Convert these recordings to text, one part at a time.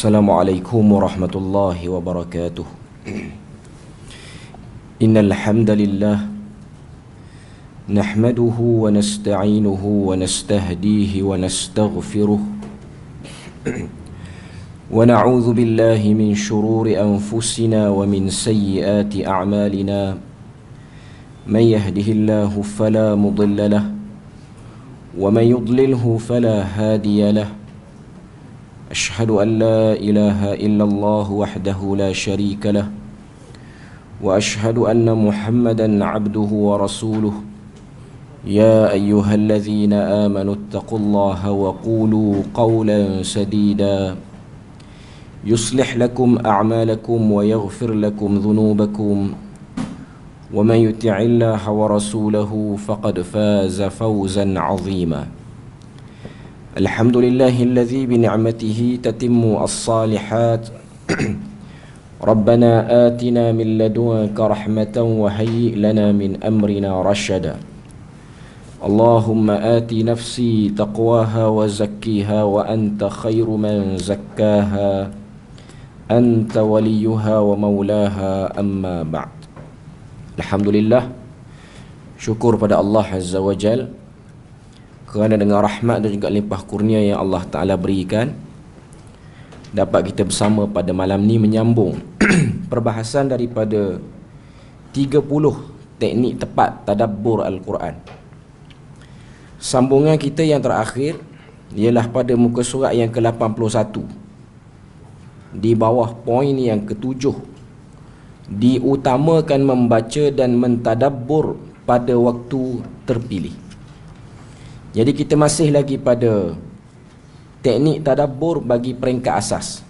Assalamualaikum warahmatullahi wabarakatuh. Innal hamdalillah nahmaduhu wa nasta'inuhu wa nastahdihi wa nastaghfiruh wa na'udzu billahi min shururi anfusina wa min sayyiati a'malina. Man yahdihillahu fala mudilla lahu wa man yudlilhu fala hadiya lahu. أشهد أن لا إله إلا الله وحده لا شريك له وأشهد أن محمدا عبده ورسوله يا أيها الذين آمنوا اتقوا الله وقولوا قولا سديدا يصلح لكم أعمالكم ويغفر لكم ذنوبكم ومن يطع الله ورسوله فقد فاز فوزا عظيما. Alhamdulillahi alladhi binicmatihi tatimmu as-salihat. Rabbana atina min ladunka rahmatan wa hayyi lana min amrina rashada. Allahumma ati nafsi taqwaha wa zakkiha wa anta khairu man zakkaha anta waliyuha wa maulaha, amma ba'd. Alhamdulillah, syukur pada Allah Azza wa Jal kerana dengan rahmat dan juga limpah kurnia yang Allah Ta'ala berikan, dapat kita bersama pada malam ni menyambung perbahasan daripada 30 teknik tepat tadabbur Al-Quran. Sambungan kita yang terakhir ialah pada muka surat yang ke-81, di bawah poin yang ke-7, diutamakan membaca dan mentadabbur pada waktu terpilih. Jadi kita masih lagi pada teknik tadabbur bagi peringkat asas,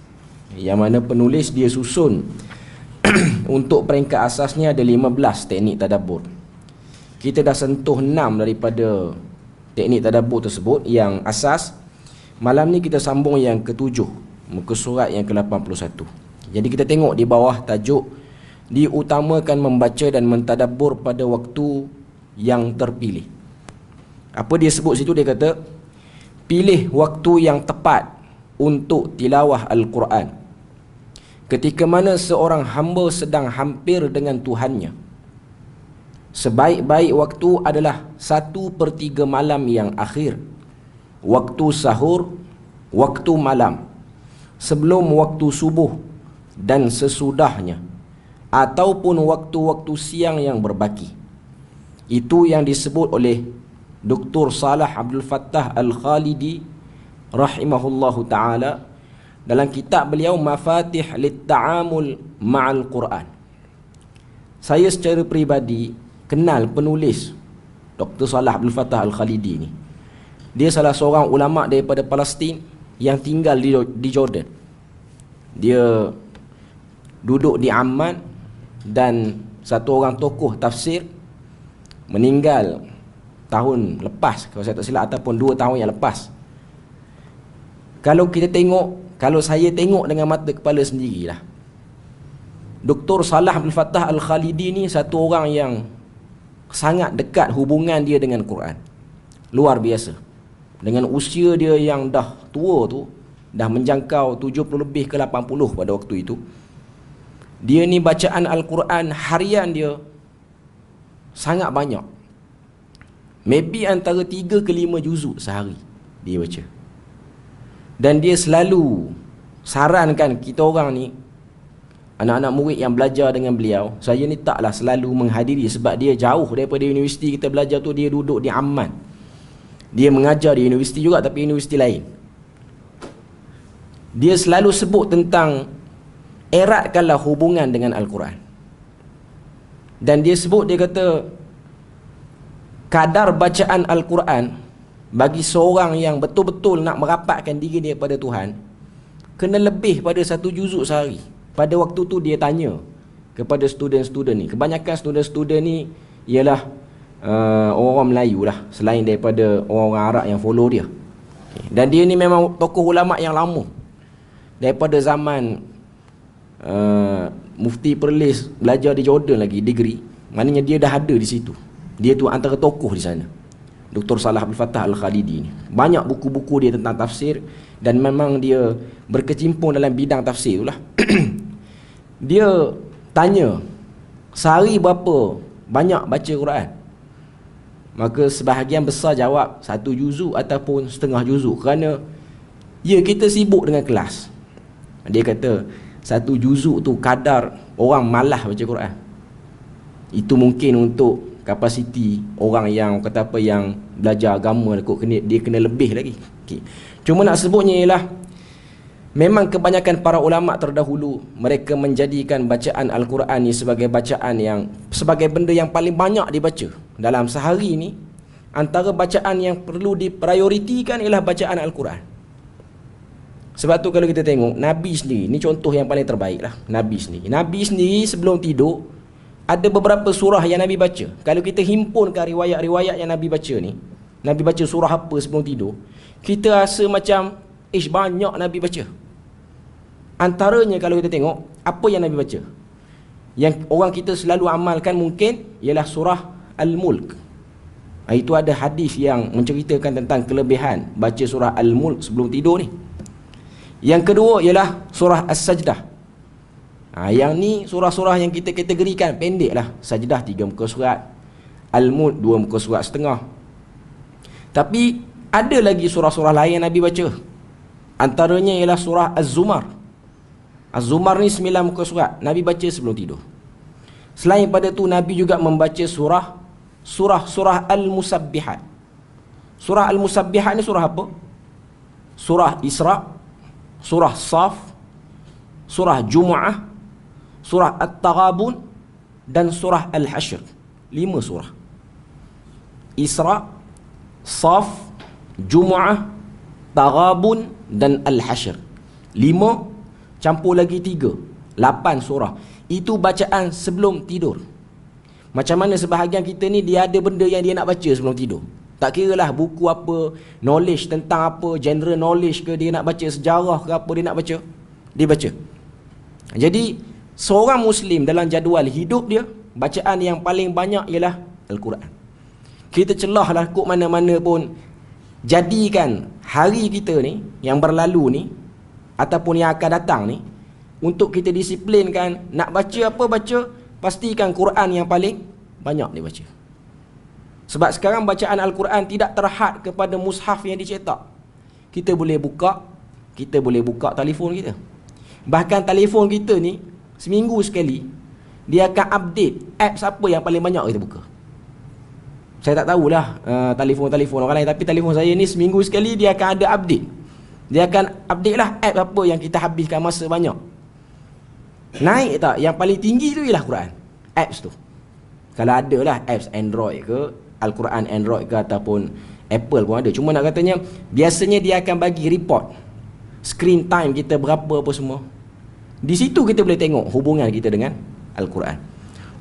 yang mana penulis dia susun untuk peringkat asasnya ada 15 teknik tadabbur. Kita dah sentuh 6 daripada teknik tadabbur tersebut yang asas. Malam ni kita sambung yang ke-7, muka surat yang ke-81. Jadi kita tengok di bawah tajuk diutamakan membaca dan mentadabbur pada waktu yang terpilih. Apa dia sebut situ? Dia kata, pilih waktu yang tepat untuk tilawah Al-Quran ketika mana seorang hamba sedang hampir dengan Tuhannya. Sebaik-baik waktu adalah 1/3 malam yang akhir, waktu sahur, waktu malam, sebelum waktu subuh dan sesudahnya, ataupun waktu-waktu siang yang berbaki. Itu yang disebut oleh Dr. Salah Abdul Fattah Al-Khalidi rahimahullahu ta'ala dalam kitab beliau Mafatih Lit-Ta'amul Ma'al Quran. Saya secara peribadi kenal penulis Dr. Salah Abdul Fattah Al-Khalidi ni. Dia salah seorang ulama daripada Palestin yang tinggal di Jordan. Dia duduk di Amman, dan satu orang tokoh tafsir meninggal tahun lepas, kalau saya tak silap, ataupun 2 tahun yang lepas. Kalau kita tengok, kalau saya tengok dengan mata kepala sendirilah, Dr. Salah Abdul Fattah Al-Khalidi ni satu orang yang sangat dekat hubungan dia dengan Quran. Luar biasa. Dengan usia dia yang dah tua tu, dah menjangkau 70 lebih ke 80 pada waktu itu, dia ni bacaan Al-Quran harian dia sangat banyak. Maybe antara 3 ke 5 juzuk sehari dia baca. Dan dia selalu sarankan kita orang ni, anak-anak murid yang belajar dengan beliau, saya ni taklah selalu menghadiri sebab dia jauh daripada universiti kita belajar tu. Dia duduk di Amman. Dia mengajar di universiti juga, tapi universiti lain. Dia selalu sebut tentang eratkanlah hubungan dengan Al-Quran. Dan dia sebut, dia kata, kadar bacaan Al-Quran bagi seorang yang betul-betul nak merapatkan diri dia pada Tuhan kena lebih pada 1 juzuk sehari. Pada waktu tu dia tanya kepada student-student ni. Kebanyakan student-student ni ialah orang Melayu lah, selain daripada orang-orang Arab yang follow dia. Dan dia ni memang tokoh ulama yang lama, daripada zaman Mufti Perlis belajar di Jordan lagi, degree. Maknanya dia dah ada di situ. Dia tu antara tokoh di sana. Dr. Salah Abdul Fattah Al-Khalidi ni. Banyak buku-buku dia tentang tafsir dan memang dia berkecimpung dalam bidang tafsir itulah. Dia tanya, sehari berapa banyak baca Quran? Maka sebahagian besar jawab 1 juzuk ataupun setengah juzuk, kerana ya kita sibuk dengan kelas. Dia kata 1 juzuk tu kadar orang malas baca Quran. Itu mungkin untuk kapasiti orang yang kata apa, yang belajar agama dia kena lebih lagi. Okay. Cuma nak sebutnya ialah memang kebanyakan para ulama terdahulu mereka menjadikan bacaan Al-Quran ni sebagai bacaan yang, sebagai benda yang paling banyak dibaca dalam sehari ni. Antara bacaan yang perlu diprioritikan ialah bacaan Al-Quran. Sebab tu kalau kita tengok Nabi sendiri, ni contoh yang paling terbaik lah. Nabi sendiri sebelum tidur ada beberapa surah yang Nabi baca. Kalau kita himpunkan riwayat-riwayat yang Nabi baca ni, Nabi baca surah apa sebelum tidur, kita rasa macam banyak Nabi baca. Antaranya kalau kita tengok apa yang Nabi baca, yang orang kita selalu amalkan mungkin ialah surah Al-Mulk. Itu ada hadis yang menceritakan tentang kelebihan baca surah Al-Mulk sebelum tidur ni. Yang kedua ialah surah As-Sajdah. Yang ni surah-surah yang kita kategorikan pendek lah. Sajdah 3 muka surat, Al-Mulk 2 muka surat setengah. Tapi ada lagi surah-surah lain yang Nabi baca. Antaranya ialah surah Az-Zumar. Az-Zumar ni 9 muka surat, Nabi baca sebelum tidur. Selain pada tu Nabi juga membaca surah Al-Musabbihat. Surah Al-Musabbihat ni surah apa? Surah Isra, surah Saf, surah Jumu'ah, surah At-Taghabun dan surah Al-Hashr. 5 surah. Isra, Saf, Jumu'ah, Taghabun dan Al-Hashr. 5 campur lagi 3, 8 surah. Itu bacaan sebelum tidur. Macam mana sebahagian kita ni, dia ada benda yang dia nak baca sebelum tidur. Tak kira lah buku apa, knowledge tentang apa, general knowledge ke, dia nak baca sejarah ke apa, dia nak baca, dia baca. Jadi seorang Muslim dalam jadual hidup dia, bacaan yang paling banyak ialah Al-Quran. Kita celahlah kok mana-mana pun, jadikan hari kita ni yang berlalu ni ataupun yang akan datang ni, untuk kita disiplinkan, nak baca apa baca, pastikan Quran yang paling banyak dibaca. Sebab sekarang bacaan Al-Quran tidak terhad kepada mushaf yang dicetak. Kita boleh buka telefon kita. Bahkan telefon kita ni seminggu sekali dia akan update apps apa yang paling banyak kita buka. Saya tak tahulah telefon orang lain, tapi telefon saya ni seminggu sekali dia akan ada update. Dia akan update lah app apa yang kita habiskan masa banyak. Naik tak? Yang paling tinggi tu ialah Quran. Apps tu. Kalau ada lah apps Android ke, Al-Quran Android ke ataupun Apple pun ada. Cuma nak katanya, biasanya dia akan bagi report screen time kita berapa apa semua. Di situ kita boleh tengok hubungan kita dengan Al-Quran.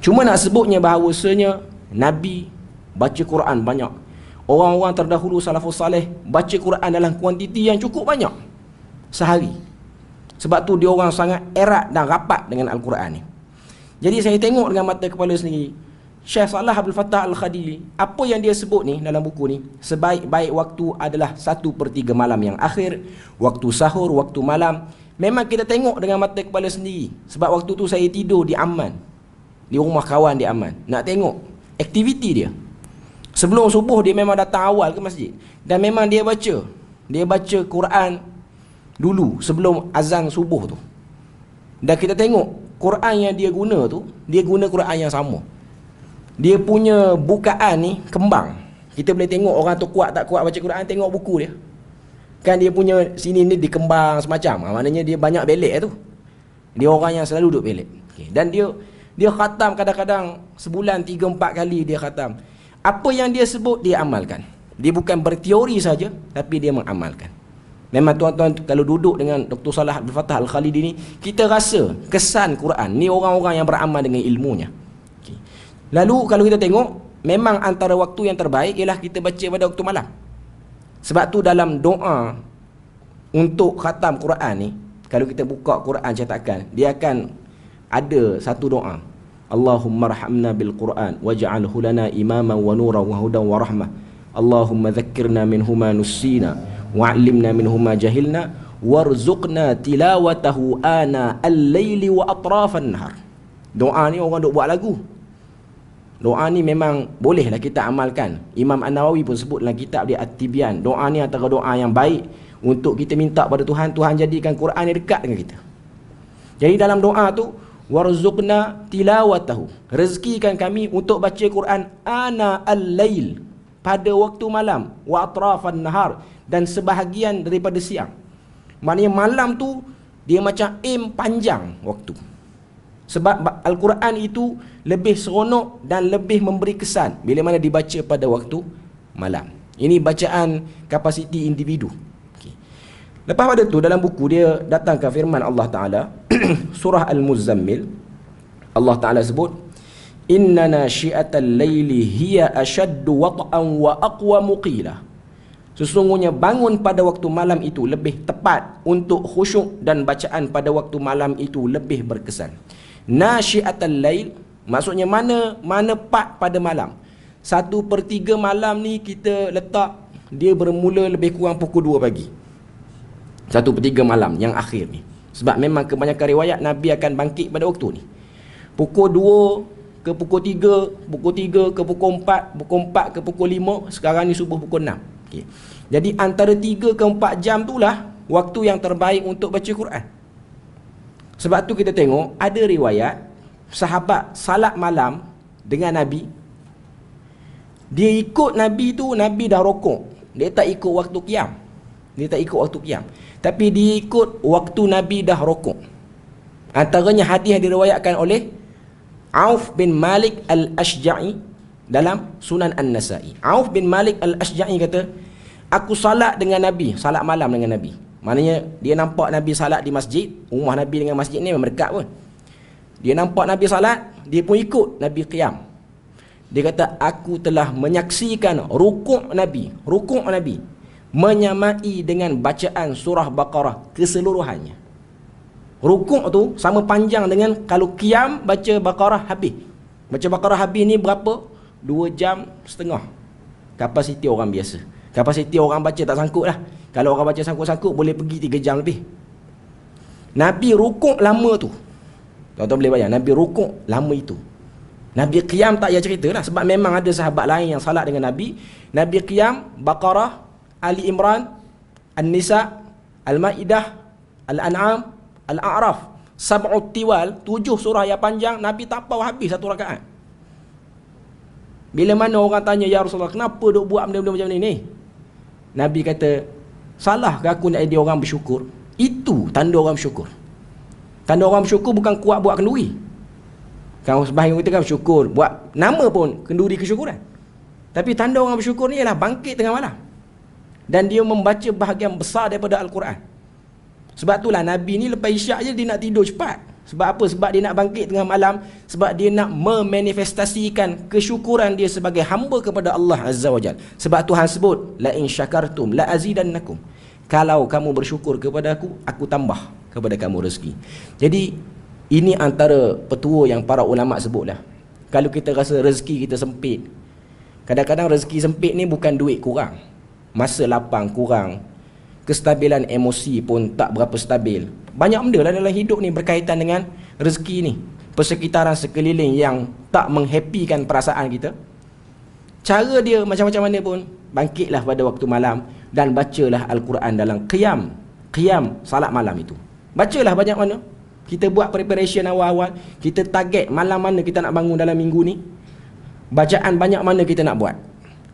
Cuma nak sebutnya bahawasanya Nabi baca Quran banyak. Orang-orang terdahulu salafus salih baca Quran dalam kuantiti yang cukup banyak sehari. Sebab tu dia orang sangat erat dan rapat dengan Al-Quran ni. Jadi saya tengok dengan mata kepala sendiri, Syekh Salah Abdul Fattah Al-Khalidi, apa yang dia sebut ni dalam buku ni, sebaik-baik waktu adalah 1/3 malam yang akhir, waktu sahur, waktu malam. Memang kita tengok dengan mata kepala sendiri. Sebab waktu tu saya tidur di Amman, di rumah kawan di Amman, nak tengok aktiviti dia. Sebelum subuh dia memang datang awal ke masjid, dan memang dia baca Quran dulu sebelum azan subuh tu. Dan kita tengok Quran yang dia guna tu, dia guna Quran yang sama. Dia punya bukaan ni kembang. Kita boleh tengok orang tu kuat tak kuat baca Quran, tengok buku dia. Kan dia punya sini ni dikembang semacam. Maknanya dia banyak belek tu. Dia orang yang selalu duduk belek. Okay. Dan dia khatam kadang-kadang sebulan 3-4 kali dia khatam. Apa yang dia sebut dia amalkan. Dia bukan berteori saja, tapi dia mengamalkan. Memang tuan-tuan kalau duduk dengan Dr. Salah Abdul Fattah Al-Khalidi ni, kita rasa kesan Quran ni orang-orang yang beramal dengan ilmunya. Okay. Lalu kalau kita tengok, memang antara waktu yang terbaik ialah kita baca pada waktu malam. Sebab tu dalam doa untuk khatam Quran ni, kalau kita buka Quran cetakan, dia akan ada satu doa. Allahumma rahamna bil Quran waj'alhu lana imaman wa nuran wa hudan wa rahmah Allahumma dhakkirna minhuma nussina wa'allimna minhuma jahilna warzuqna tilawatahu ana al-laili wa atrafan nahar. Doa ni orang duk buat lagu. Doa ni memang bolehlah kita amalkan. Imam An-Nawawi pun sebut dalam kitab dia At-Tibyan, doa ni antara doa yang baik untuk kita minta pada Tuhan, Tuhan jadikan Quran ni dekat dengan kita. Jadi dalam doa tu, warzuqna tilawatahu, rezekikan kami untuk baca Quran ana al-lail, pada waktu malam, wa atrafan nahar, dan sebahagian daripada siang. Maknanya malam tu dia macam panjang waktu. Sebab Al-Quran itu lebih seronok dan lebih memberi kesan bila mana dibaca pada waktu malam. Ini bacaan kapasiti individu. Okay. Lepas pada tu dalam buku dia datangkan firman Allah Ta'ala surah Al-Muzammil. Allah Ta'ala sebut, inna nasyi'atal laili hiya ashaddu wat'an wa aqwamu qila. Sesungguhnya bangun pada waktu malam itu lebih tepat untuk khusyuk, dan bacaan pada waktu malam itu lebih berkesan. Nasyi'atal lail maksudnya mana part pada malam. 1/3 malam ni kita letak dia bermula lebih kurang pukul 2 pagi. 1/3 malam yang akhir ni. Sebab memang kebanyakan riwayat Nabi akan bangkit pada waktu ni. Pukul 2 ke pukul 3, pukul 3 ke pukul 4, pukul 4 ke pukul 5, sekarang ni subuh pukul 6. Okay. Jadi antara 3 ke 4 jam itulah waktu yang terbaik untuk baca Quran. Sebab tu kita tengok ada riwayat sahabat salat malam dengan Nabi. Dia ikut Nabi tu, Nabi dah rokok. Dia tak ikut waktu qiyam. Tapi dia ikut waktu Nabi dah rokok. Antaranya hadis yang diriwayatkan oleh Auf bin Malik Al-Ashja'i dalam Sunan An-Nasa'i. Auf bin Malik Al-Ashja'i kata, aku salat dengan Nabi, salat malam dengan Nabi. Maknanya dia nampak Nabi salat di masjid. Rumah Nabi dengan masjid ni memang dekat pun. Dia nampak Nabi salat, dia pun ikut Nabi qiyam. Dia kata, aku telah menyaksikan rukuk Nabi menyamai dengan bacaan surah Baqarah keseluruhannya. Rukuk tu sama panjang dengan kalau qiyam baca Baqarah habis. Baca Baqarah habis ni berapa? 2 jam setengah. Kapasiti orang biasa. Kapasiti orang baca tak sangkut lah. Kalau orang baca sangkut-sangkut boleh pergi 3 jam lebih. Nabi rukuk lama tu. Tuan-tuan boleh bayang, Nabi rukuk lama itu. Nabi qiyam tak payah cerita lah. Sebab memang ada sahabat lain yang salat dengan Nabi. Nabi qiyam Baqarah, Ali Imran, An-Nisa, Al-Ma'idah, Al-An'am, Al-A'raf, Sab'ut Tiwal, 7 surah yang panjang. Nabi tak apa habis 1 rakaat. Bila mana orang tanya, ya Rasulullah, kenapa duk buat benda-benda macam ni? Nabi kata, salah ke aku nak jadi orang bersyukur? Itu tanda orang bersyukur. Tanda orang bersyukur bukan kuat buat kenduri. Kalau sebahagian kita kan bersyukur, buat nama pun kenduri kesyukuran. Tapi tanda orang bersyukur ni ialah bangkit tengah malam. Dan dia membaca bahagian besar daripada Al-Quran. Sebab itulah Nabi ni lepas isyak je dia nak tidur cepat. Sebab apa? Sebab dia nak bangkit tengah malam. Sebab dia nak memanifestasikan kesyukuran dia sebagai hamba kepada Allah Azza wa Jal. Sebab Tuhan sebut, la in syakartum la azidannakum. Kalau kamu bersyukur kepada aku tambah kepada kamu rezeki. Jadi ini antara petua yang para ulama sebutlah. Kalau kita rasa rezeki kita sempit, kadang-kadang rezeki sempit ni bukan duit kurang, masa lapang kurang, kestabilan emosi pun tak berapa stabil. Banyak benda lah dalam hidup ni berkaitan dengan rezeki ni. Persekitaran sekeliling yang tak menghappykan perasaan kita. Cara dia macam-macam mana pun, bangkitlah pada waktu malam dan bacalah Al-Quran dalam qiyam salat malam itu. Bacalah banyak mana. Kita buat preparation awal-awal, kita target malam mana kita nak bangun dalam minggu ni, bacaan banyak mana kita nak buat.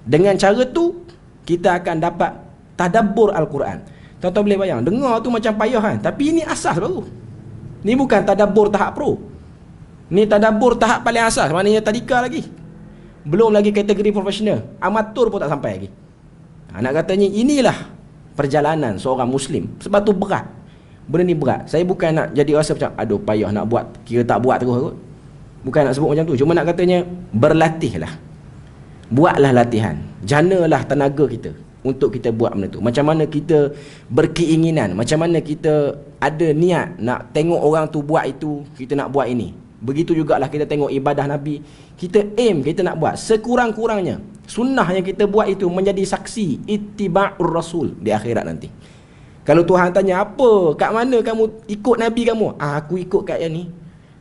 Dengan cara tu kita akan dapat tadabbur Al-Quran. Tuan-tuan boleh bayang, dengar tu macam payah kan, tapi ini asas baru. Ni bukan tadabbur tahap pro. Ni tadabbur tahap paling asas, maknanya tadika lagi. Belum lagi kategori profesional, amatur pun tak sampai lagi. Nak katanya inilah perjalanan seorang Muslim. Sebab tu berat. Benda ni berat. Saya bukan nak jadi rasa macam aduh payah nak buat, kira tak buat terus kot. Bukan nak sebut macam tu. Cuma nak katanya berlatihlah. Buatlah latihan. Janalah tenaga kita untuk kita buat benda tu. Macam mana kita berkeinginan, macam mana kita ada niat nak tengok orang tu buat itu, kita nak buat ini. Begitu jugalah kita tengok ibadah Nabi. Kita aim, kita nak buat sekurang-kurangnya sunnah yang kita buat itu menjadi saksi ittiba'ur rasul di akhirat nanti. Kalau Tuhan tanya, apa, kat mana kamu ikut Nabi kamu? Aku ikut kat yang ni.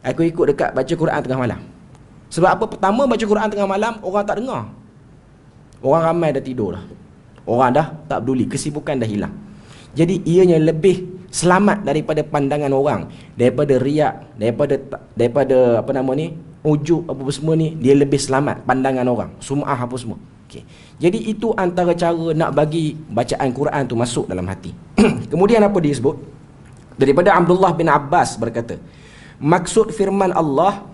Aku ikut dekat baca Quran tengah malam. Sebab apa? Pertama, baca Quran tengah malam orang tak dengar. Orang ramai dah tidur dah. Orang dah tak peduli, kesibukan dah hilang. Jadi ianya lebih selamat daripada pandangan orang, daripada riak, daripada apa nama ni, ujub apa semua ni, dia lebih selamat pandangan orang, sum'ah apa semua. Okey. Jadi itu antara cara nak bagi bacaan Quran tu masuk dalam hati. Kemudian apa dia sebut? Daripada Abdullah bin Abbas berkata, maksud firman Allah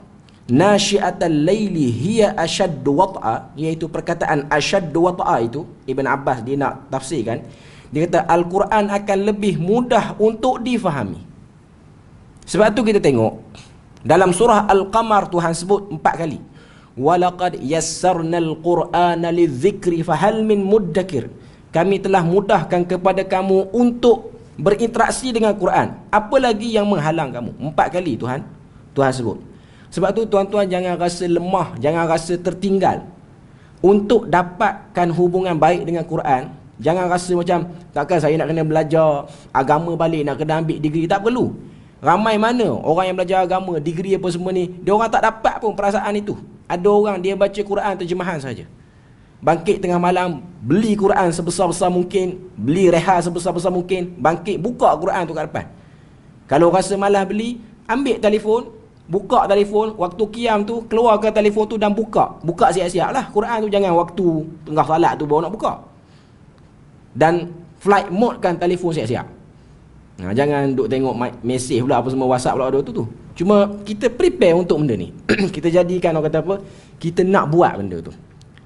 nasyiatal laili hiya ashaddu wat'a, iaitu perkataan ashaddu wat'a itu Ibn Abbas dia nak tafsirkan. Dia kata Al-Quran akan lebih mudah untuk difahami. Sebab tu kita tengok dalam surah Al-Qamar Tuhan sebut 4 kali, walaqad yassarnal qur'ana lidzikri fahal min muddakir. Kami telah mudahkan kepada kamu untuk berinteraksi dengan Quran, apa lagi yang menghalang kamu? 4 kali Tuhan sebut. Sebab tu tuan-tuan jangan rasa lemah, jangan rasa tertinggal. Untuk dapatkan hubungan baik dengan Quran, jangan rasa macam takkan saya nak kena belajar agama balik, nak kena ambil degree. Tak perlu. Ramai mana orang yang belajar agama, degree apa semua ni, dia orang tak dapat pun perasaan itu. Ada orang dia baca Quran terjemahan saja. Bangkit tengah malam, beli Quran sebesar-besar mungkin, beli reha sebesar-besar mungkin, bangkit buka Quran tu kat depan. Kalau rasa malas beli, ambil telefon, buka telefon, waktu qiyam tu keluarkan telefon tu dan buka siap-siap lah Quran tu. Jangan waktu tengah salat tu baru nak buka. Dan flight mode kan telefon siap-siap. Jangan duk tengok mesej pula apa semua, WhatsApp pula ada tu. Cuma kita prepare untuk benda ni. Kita jadikan, orang kata apa, kita nak buat benda tu.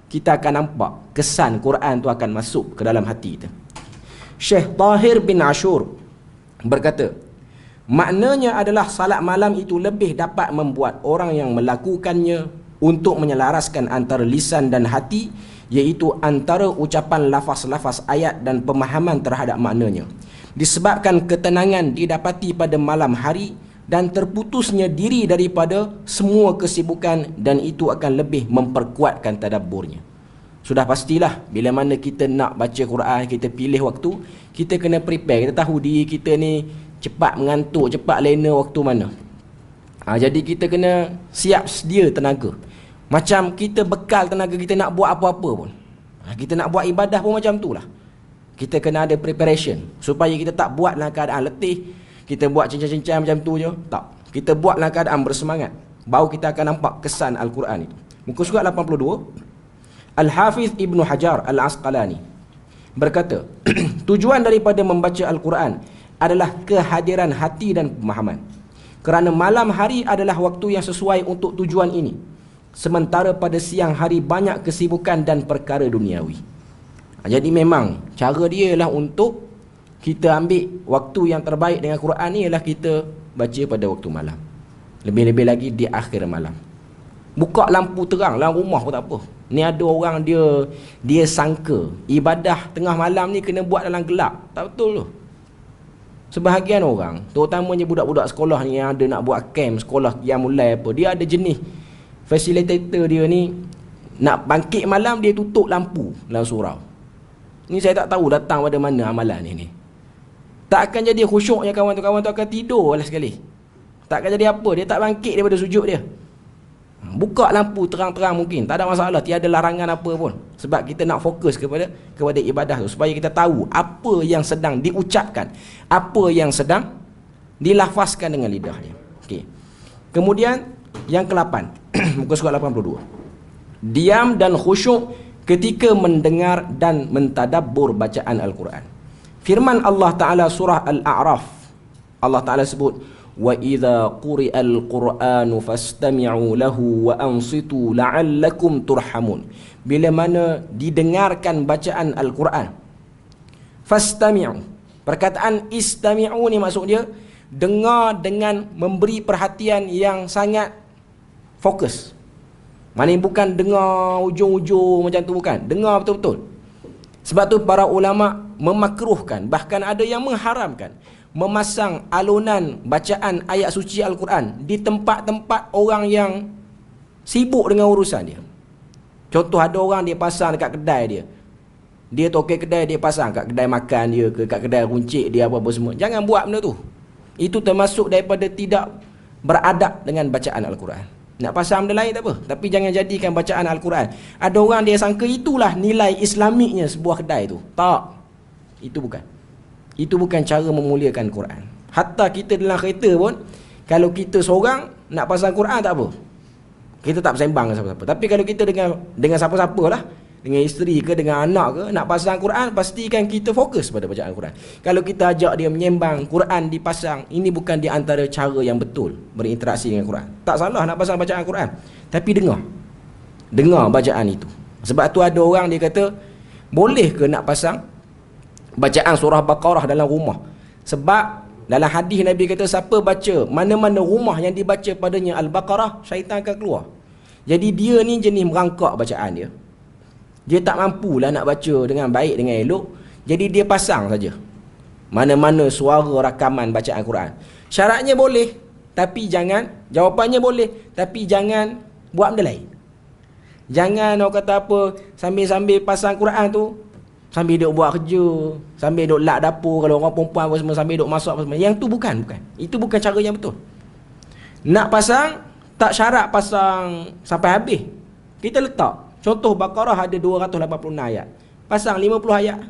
Kita akan nampak kesan Quran tu akan masuk ke dalam hati kita. Syekh Tahir bin Ashur berkata, maknanya adalah salat malam itu lebih dapat membuat orang yang melakukannya untuk menyelaraskan antara lisan dan hati, iaitu antara ucapan lafaz-lafaz ayat dan pemahaman terhadap maknanya. Disebabkan ketenangan didapati pada malam hari dan terputusnya diri daripada semua kesibukan, dan itu akan lebih memperkuatkan tadabburnya. Sudah pastilah bila mana kita nak baca Quran, kita pilih waktu, kita kena prepare. Kita tahu diri kita ni cepat mengantuk, cepat lena waktu mana. Jadi kita kena siap sedia tenaga. Macam kita bekal tenaga kita nak buat apa-apa pun. Kita nak buat ibadah pun macam tu lah. Kita kena ada preparation supaya kita tak buat dalam keadaan letih, kita buat cincang-cincang macam tu je. Tak. Kita buat dalam keadaan bersemangat. Baru kita akan nampak kesan Al-Quran itu. Muka surat 82. Al-Hafiz Ibn Hajar Al-Asqalani berkata, tujuan daripada membaca Al-Quran adalah kehadiran hati dan pemahaman. Kerana malam hari adalah waktu yang sesuai untuk tujuan ini. Sementara pada siang hari banyak kesibukan dan perkara duniawi. Jadi memang cara dia ialah untuk kita ambil waktu yang terbaik dengan Quran ni ialah kita baca pada waktu malam. Lebih-lebih lagi di akhir malam. Buka lampu terang dalam rumah pun tak apa. Ni ada orang dia sangka ibadah tengah malam ni kena buat dalam gelap. Tak betul tu. Sebahagian orang, terutamanya budak-budak sekolah ni yang ada nak buat camp sekolah yang mulai apa, dia ada jenis facilitator dia ni nak bangkit malam, dia tutup lampu dalam surau. Ni saya tak tahu datang pada mana amalan ni. Tak akan jadi khusyuknya kawan tu akan tidur lah sekali. Tak akan jadi apa, dia tak bangkit daripada sujud dia. Buka lampu terang-terang mungkin, tak ada masalah, tiada larangan apa pun. Sebab kita nak fokus kepada ibadah tu, supaya kita tahu apa yang sedang diucapkan, apa yang sedang dilafazkan dengan lidahnya. Okey. Kemudian yang ke-8, muka surat 82. Diam dan khusyuk ketika mendengar dan mentadabbur bacaan Al-Quran. Firman Allah Ta'ala surah Al-A'raf, Allah Ta'ala sebut, wa idza quri'al qur'anu fastami'u lahu wa ansitu la'allakum turhamun. Bila mana didengarkan bacaan Al-Quran, fastami'u, perkataan istami'u ni maksud dia dengar dengan memberi perhatian yang sangat fokus. Maknanya bukan dengar ujung-ujung macam tu, bukan. Dengar betul-betul. Sebab tu para ulama memakruhkan, bahkan ada yang mengharamkan memasang alunan bacaan ayat suci Al-Quran di tempat-tempat orang yang sibuk dengan urusan dia. Contoh, ada orang dia pasang dekat kedai dia. Dia tokek kedai, dia pasang kat kedai makan dia ke, kat kedai runcit dia, apa-apa semua. Jangan buat benda tu. Itu termasuk daripada tidak beradab dengan bacaan Al-Quran. Nak pasang benda lain tak apa, tapi jangan jadikan bacaan Al-Quran. Ada orang dia sangka itulah nilai islamiknya sebuah kedai tu. Tak. Itu bukan. Itu bukan cara memuliakan Quran. Hatta kita dalam kereta pun, kalau kita seorang nak pasang Quran tak apa, kita tak bersembang dengan siapa-siapa. Tapi kalau kita dengan siapa-siapa lah, dengan isteri ke, dengan anak ke, nak pasang Quran, pastikan kita fokus pada bacaan Quran. Kalau kita ajak dia menyembang, Quran dipasang, ini bukan di antara cara yang betul berinteraksi dengan Quran. Tak salah nak pasang bacaan Quran, tapi dengar bacaan itu. Sebab tu ada orang dia kata, boleh ke nak pasang bacaan surah Baqarah dalam rumah? Sebab dalam hadis Nabi kata, siapa baca mana-mana rumah yang dibaca padanya Al-Baqarah, syaitan akan keluar. Jadi dia ni jenis merangkak bacaan dia. Dia tak mampulah nak baca dengan baik, dengan elok. Jadi dia pasang saja mana-mana suara rakaman bacaan Quran. Syaratnya boleh, tapi jangan, jawapannya boleh, tapi jangan buat benda lain. Jangan orang kata apa, sambil-sambil pasang Quran tu, sambil duk buat kerja, sambil duk lap dapur, kalau orang perempuan apa semua, sambil duk masak apa semua. Yang tu bukan. Itu bukan cara yang betul. Nak pasang, tak syarat pasang sampai habis. Kita letak, contoh Baqarah ada 286 ayat. Pasang 50 ayat.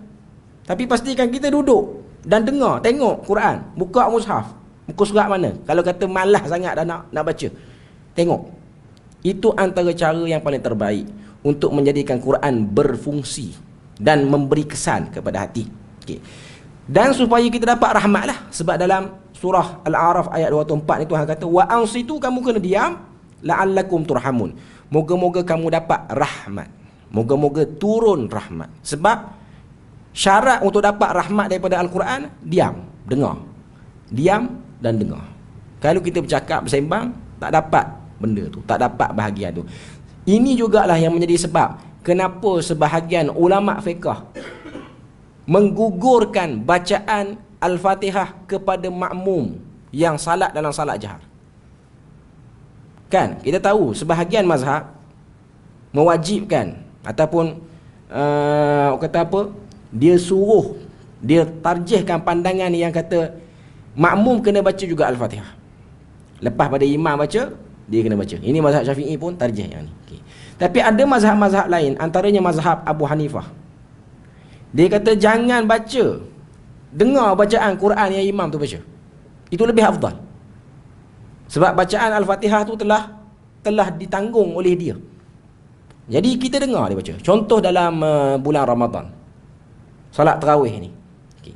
Tapi pastikan kita duduk dan dengar, tengok Quran. Buka mushaf. Muka surat mana? Kalau kata malas sangat dah nak baca, tengok. Itu antara cara yang paling terbaik untuk menjadikan Quran berfungsi dan memberi kesan kepada hati. Okay. Dan supaya kita dapat rahmat lah. Sebab dalam surah Al-A'raf ayat 24 ni Tuhan kata, wa ansitu, kamu kena diam, la'allakum turhamun. Moga-moga kamu dapat rahmat. Moga-moga turun rahmat. Sebab syarat untuk dapat rahmat daripada Al-Quran, diam, dengar. Diam dan dengar. Kalau kita bercakap, bersembang, tak dapat benda tu, tak dapat bahagian tu. Ini jugalah yang menjadi sebab kenapa sebahagian ulama' fiqh menggugurkan bacaan Al-Fatihah kepada makmum yang salat dalam salat jahar. Kan, kita tahu sebahagian mazhab mewajibkan ataupun kata apa, dia suruh, dia tarjihkan pandangan yang kata makmum kena baca juga Al-Fatihah. Lepas pada imam baca, dia kena baca. Ini mazhab Syafi'i pun tarjih yang ni. Okay. Tapi ada mazhab-mazhab lain, antaranya mazhab Abu Hanifah. Dia kata jangan baca, dengar bacaan Quran yang imam tu baca. Itu lebih afdal. Sebab bacaan Al-Fatihah tu telah ditanggung oleh dia. Jadi kita dengar dia baca. Contoh dalam bulan Ramadan, solat tarawih ni. Okay.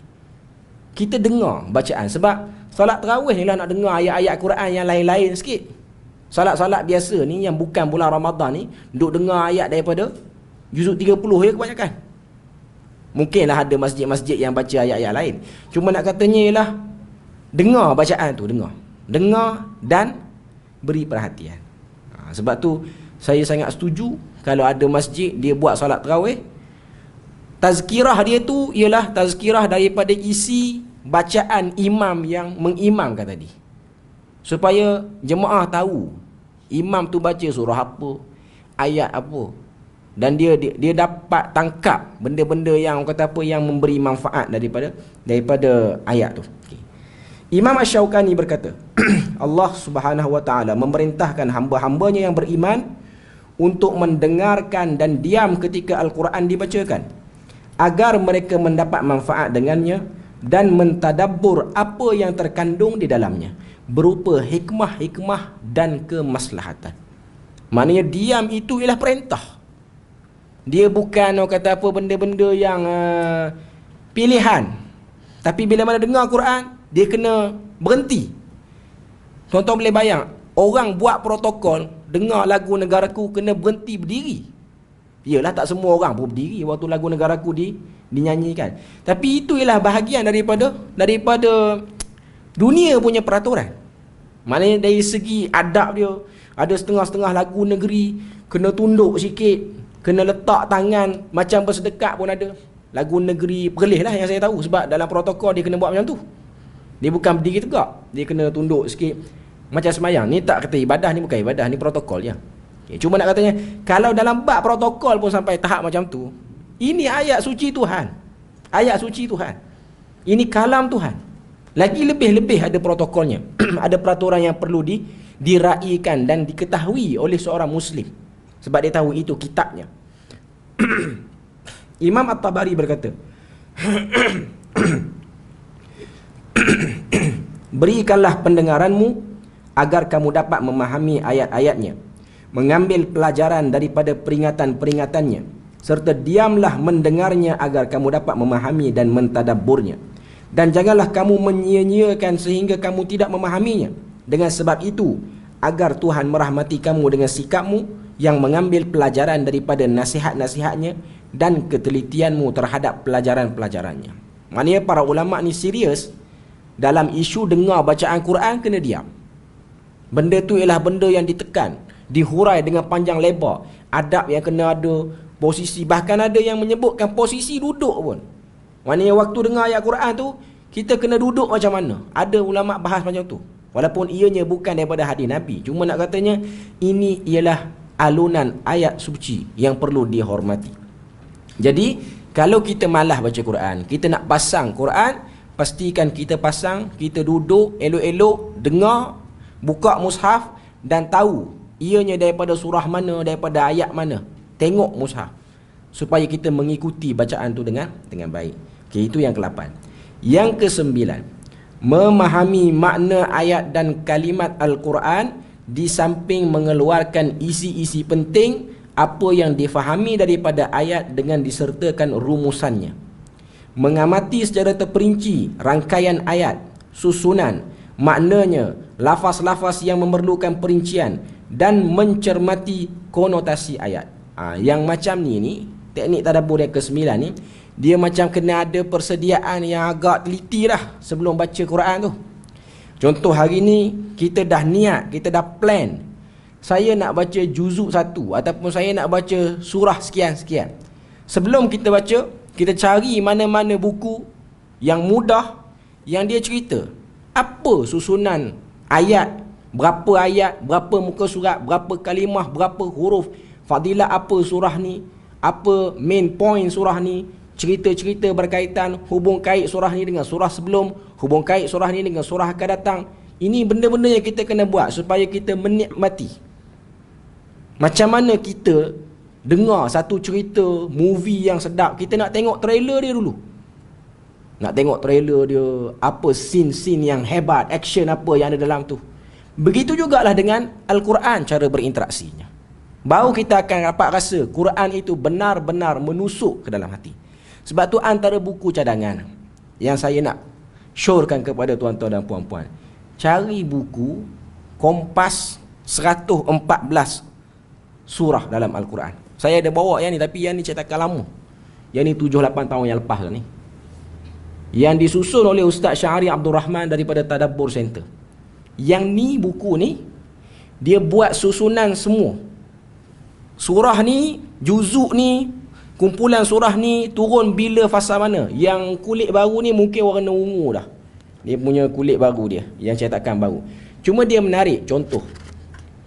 Kita dengar bacaan. Sebab solat tarawih ni lah nak dengar ayat-ayat Quran yang lain-lain sikit. Solat-solat biasa ni yang bukan bulan Ramadan ni, duk dengar ayat daripada juzuk 30 je kebanyakan. Mungkinlah ada masjid-masjid yang baca ayat-ayat lain. Cuma nak katanya ialah dengar bacaan tu, dengar dan beri perhatian. Sebab tu saya sangat setuju kalau ada masjid dia buat solat tarawih, tazkirah dia tu ialah tazkirah daripada isi bacaan imam yang mengimamkan tadi, supaya jemaah tahu imam tu baca surah apa, ayat apa, dan dia dapat tangkap benda-benda yang kata apa, yang memberi manfaat daripada ayat tu. Okay. Imam Asy-Syaukani berkata, Allah Subhanahu wa taala memerintahkan hamba-hambanya yang beriman untuk mendengarkan dan diam ketika Al-Quran dibacakan, agar mereka mendapat manfaat dengannya dan mentadabbur apa yang terkandung di dalamnya, berupa hikmah-hikmah dan kemaslahatan. Maknanya diam itu ialah perintah. Dia bukan orang kata apa, benda-benda yang pilihan. Tapi bila mana dengar Quran, dia kena berhenti. Tuan-tuan boleh bayang, orang buat protokol, dengar lagu negaraku, kena berhenti berdiri. Yalah, tak semua orang pun berdiri waktu lagu negaraku dinyanyikan. Tapi itu ialah bahagian daripada dunia punya peraturan. Maknanya dari segi adab dia, ada setengah-setengah lagu negeri kena tunduk sikit, kena letak tangan macam bersedekat pun ada. Lagu negeri Perlis lah yang saya tahu, sebab dalam protokol dia kena buat macam tu. Dia bukan berdiri tegak, dia kena tunduk sikit. Macam semayang, ni tak kata ibadah, ni bukan ibadah, ni protokol je. Okay, cuma nak katanya, kalau dalam bab protokol pun sampai tahap macam tu, ini ayat suci Tuhan. Ayat suci Tuhan. Ini kalam Tuhan. Lagi lebih-lebih ada protokolnya. Ada peraturan yang perlu diraikan dan diketahui oleh seorang Muslim. Sebab dia tahu itu kitabnya. Imam At-Tabari berkata, berikanlah pendengaranmu agar kamu dapat memahami ayat-ayatnya, mengambil pelajaran daripada peringatan-peringatannya, serta diamlah mendengarnya agar kamu dapat memahami dan mentadabburnya. Dan janganlah kamu menyia-nyiakan sehingga kamu tidak memahaminya. Dengan sebab itu, agar Tuhan merahmati kamu dengan sikapmu yang mengambil pelajaran daripada nasihat-nasihatnya dan ketelitianmu terhadap pelajaran-pelajarannya. Maknanya para ulama ni serius dalam isu dengar bacaan Quran, kena diam. Benda tu ialah benda yang ditekan, dihurai dengan panjang lebar. Adab yang kena ada, posisi, bahkan ada yang menyebutkan posisi duduk pun. Maknanya waktu dengar ayat Quran tu, kita kena duduk macam mana. Ada ulama bahas macam tu. Walaupun ianya bukan daripada hadis Nabi. Cuma nak katanya, ini ialah alunan ayat suci yang perlu dihormati. Jadi, kalau kita malas baca Quran, kita nak pasang Quran, pastikan kita pasang, kita duduk, elok-elok, dengar, buka mushaf dan tahu ianya daripada surah mana, daripada ayat mana. Tengok mushaf supaya kita mengikuti bacaan tu dengan baik. Okey, itu yang ke-8. Yang ke-9, memahami makna ayat dan kalimat Al-Quran di samping mengeluarkan isi-isi penting apa yang difahami daripada ayat dengan disertakan rumusannya. Mengamati secara terperinci rangkaian ayat, susunan, maknanya, lafaz-lafaz yang memerlukan perincian dan mencermati konotasi ayat. Yang macam ni teknik tadabbur yang ke-9 ni, dia macam kena ada persediaan yang agak teliti lah sebelum baca Quran tu. Contoh hari ni kita dah niat, kita dah plan, saya nak baca juzuk 1 ataupun saya nak baca surah sekian-sekian. Sebelum kita baca, kita cari mana-mana buku yang mudah, yang dia cerita apa susunan ayat, berapa muka surat, berapa kalimah, berapa huruf, fadilah apa surah ni, apa main point surah ni, cerita-cerita berkaitan, hubung kait surah ni dengan surah sebelum, hubung kait surah ni dengan surah akan datang. Ini benda-benda yang kita kena buat supaya kita menikmati. Macam mana kita dengar satu cerita movie yang sedap, kita nak tengok trailer dia dulu. Nak tengok trailer dia, apa scene-scene yang hebat, action apa yang ada dalam tu. Begitu jugalah dengan Al-Quran cara berinteraksinya. Baru kita akan dapat rasa Quran itu benar-benar menusuk ke dalam hati. Sebab tu antara buku cadangan yang saya nak syorkan kepada tuan-tuan dan puan-puan, cari buku Kompas 114 surah dalam Al-Quran. Saya ada bawa yang ni, tapi yang ni cetakan lama. Yang ni 7-8 tahun yang lepas ni. Yang disusun oleh Ustaz Syahri Abdul Rahman daripada Tadabbur Center. Yang ni, buku ni, dia buat susunan semua. Surah ni, juzuk ni, kumpulan surah ni turun bila fasa mana. Yang kulit baru ni mungkin warna ungu dah. Dia punya kulit baru dia, yang cetakan baru. Cuma dia menarik, contoh.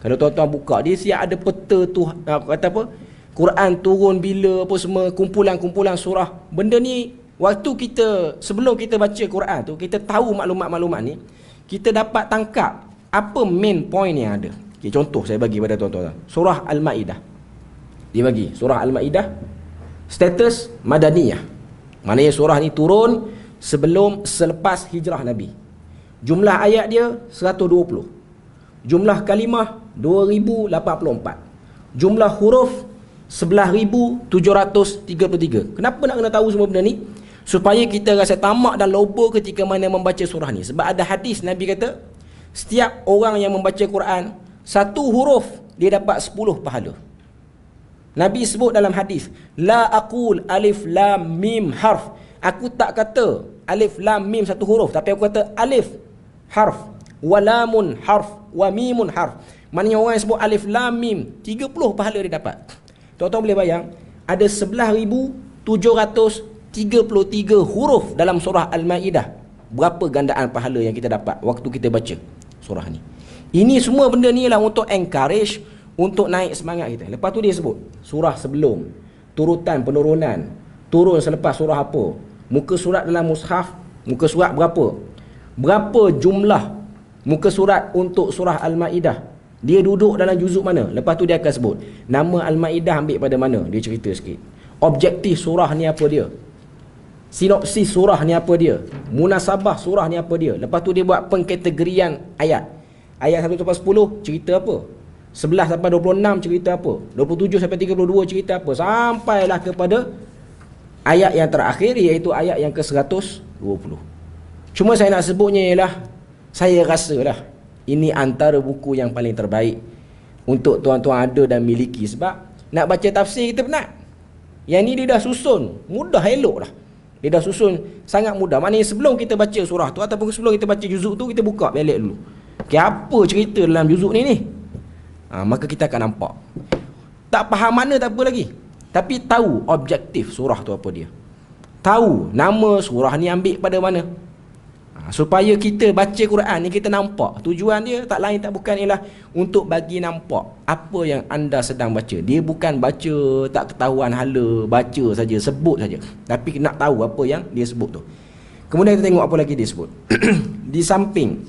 Kalau tuan-tuan buka, dia siap ada peta tu, kata apa, Quran turun bila, apa semua, kumpulan-kumpulan surah. Benda ni, waktu kita, sebelum kita baca Quran tu, kita tahu maklumat-maklumat ni, kita dapat tangkap apa main point yang ada. Okay, contoh saya bagi pada tuan-tuan. Surah Al-Ma'idah. Dia bagi, surah Al-Ma'idah, status Madaniyah. Maknanya surah ni turun selepas hijrah Nabi. Jumlah ayat dia 120. Jumlah kalimah 2084. Jumlah huruf 11,733. Kenapa nak kena tahu semua benda ni? Supaya kita rasa tamak dan loba ketika mana membaca surah ni. Sebab ada hadis Nabi kata, setiap orang yang membaca Quran, satu huruf dia dapat 10 pahala. Nabi sebut dalam hadis, la aqul alif lam mim harf. Aku tak kata alif lam mim satu huruf, tapi aku kata alif harf, wa lamun harf, wa mimun harf. Maknanya orang yang sebut alif lam mim, 30 pahala dia dapat. Tuan-tuan boleh bayang, ada 11,733 huruf dalam surah Al-Ma'idah. berapa gandaan pahala yang kita dapat waktu kita baca surah ni. Ini semua benda ni lah untuk encourage, untuk naik semangat kita. Lepas tu dia sebut surah sebelum, turutan penurunan, turun selepas surah apa, muka surat dalam mushaf, muka surat berapa jumlah muka surat untuk surah Al-Ma'idah, dia duduk dalam juzuk mana. Lepas tu dia akan sebut nama Al-Ma'idah ambil pada mana, dia cerita sikit. Objektif surah ni apa dia, sinopsis surah ni apa dia, munasabah surah ni apa dia. Lepas tu dia buat pengkategorian ayat. Ayat 1 sampai 10 cerita apa, 11 sampai 26 cerita apa, 27 sampai 32 cerita apa, sampailah kepada ayat yang terakhir, iaitu ayat yang ke-120. Cuma saya nak sebutnya ialah, saya rasalah ini antara buku yang paling terbaik untuk tuan-tuan ada dan miliki. Sebab nak baca tafsir kita penat. Yang ni dia dah susun mudah, elok dah. Dia dah susun sangat mudah. Maknanya sebelum kita baca surah tu ataupun sebelum kita baca juzuk tu, kita buka balik dulu. Okay, apa cerita dalam juzuk ni? Maka kita akan nampak. Tak faham mana tak apa lagi, tapi tahu objektif surah tu apa dia. Tahu nama surah ni ambil pada mana. Supaya kita baca Quran ni kita nampak. Tujuan dia tak lain tak bukan ialah untuk bagi nampak apa yang anda sedang baca. Dia bukan baca tak ketahuan hala, baca saja, sebut saja. Tapi nak tahu apa yang dia sebut tu. Kemudian kita tengok apa lagi dia sebut. Di samping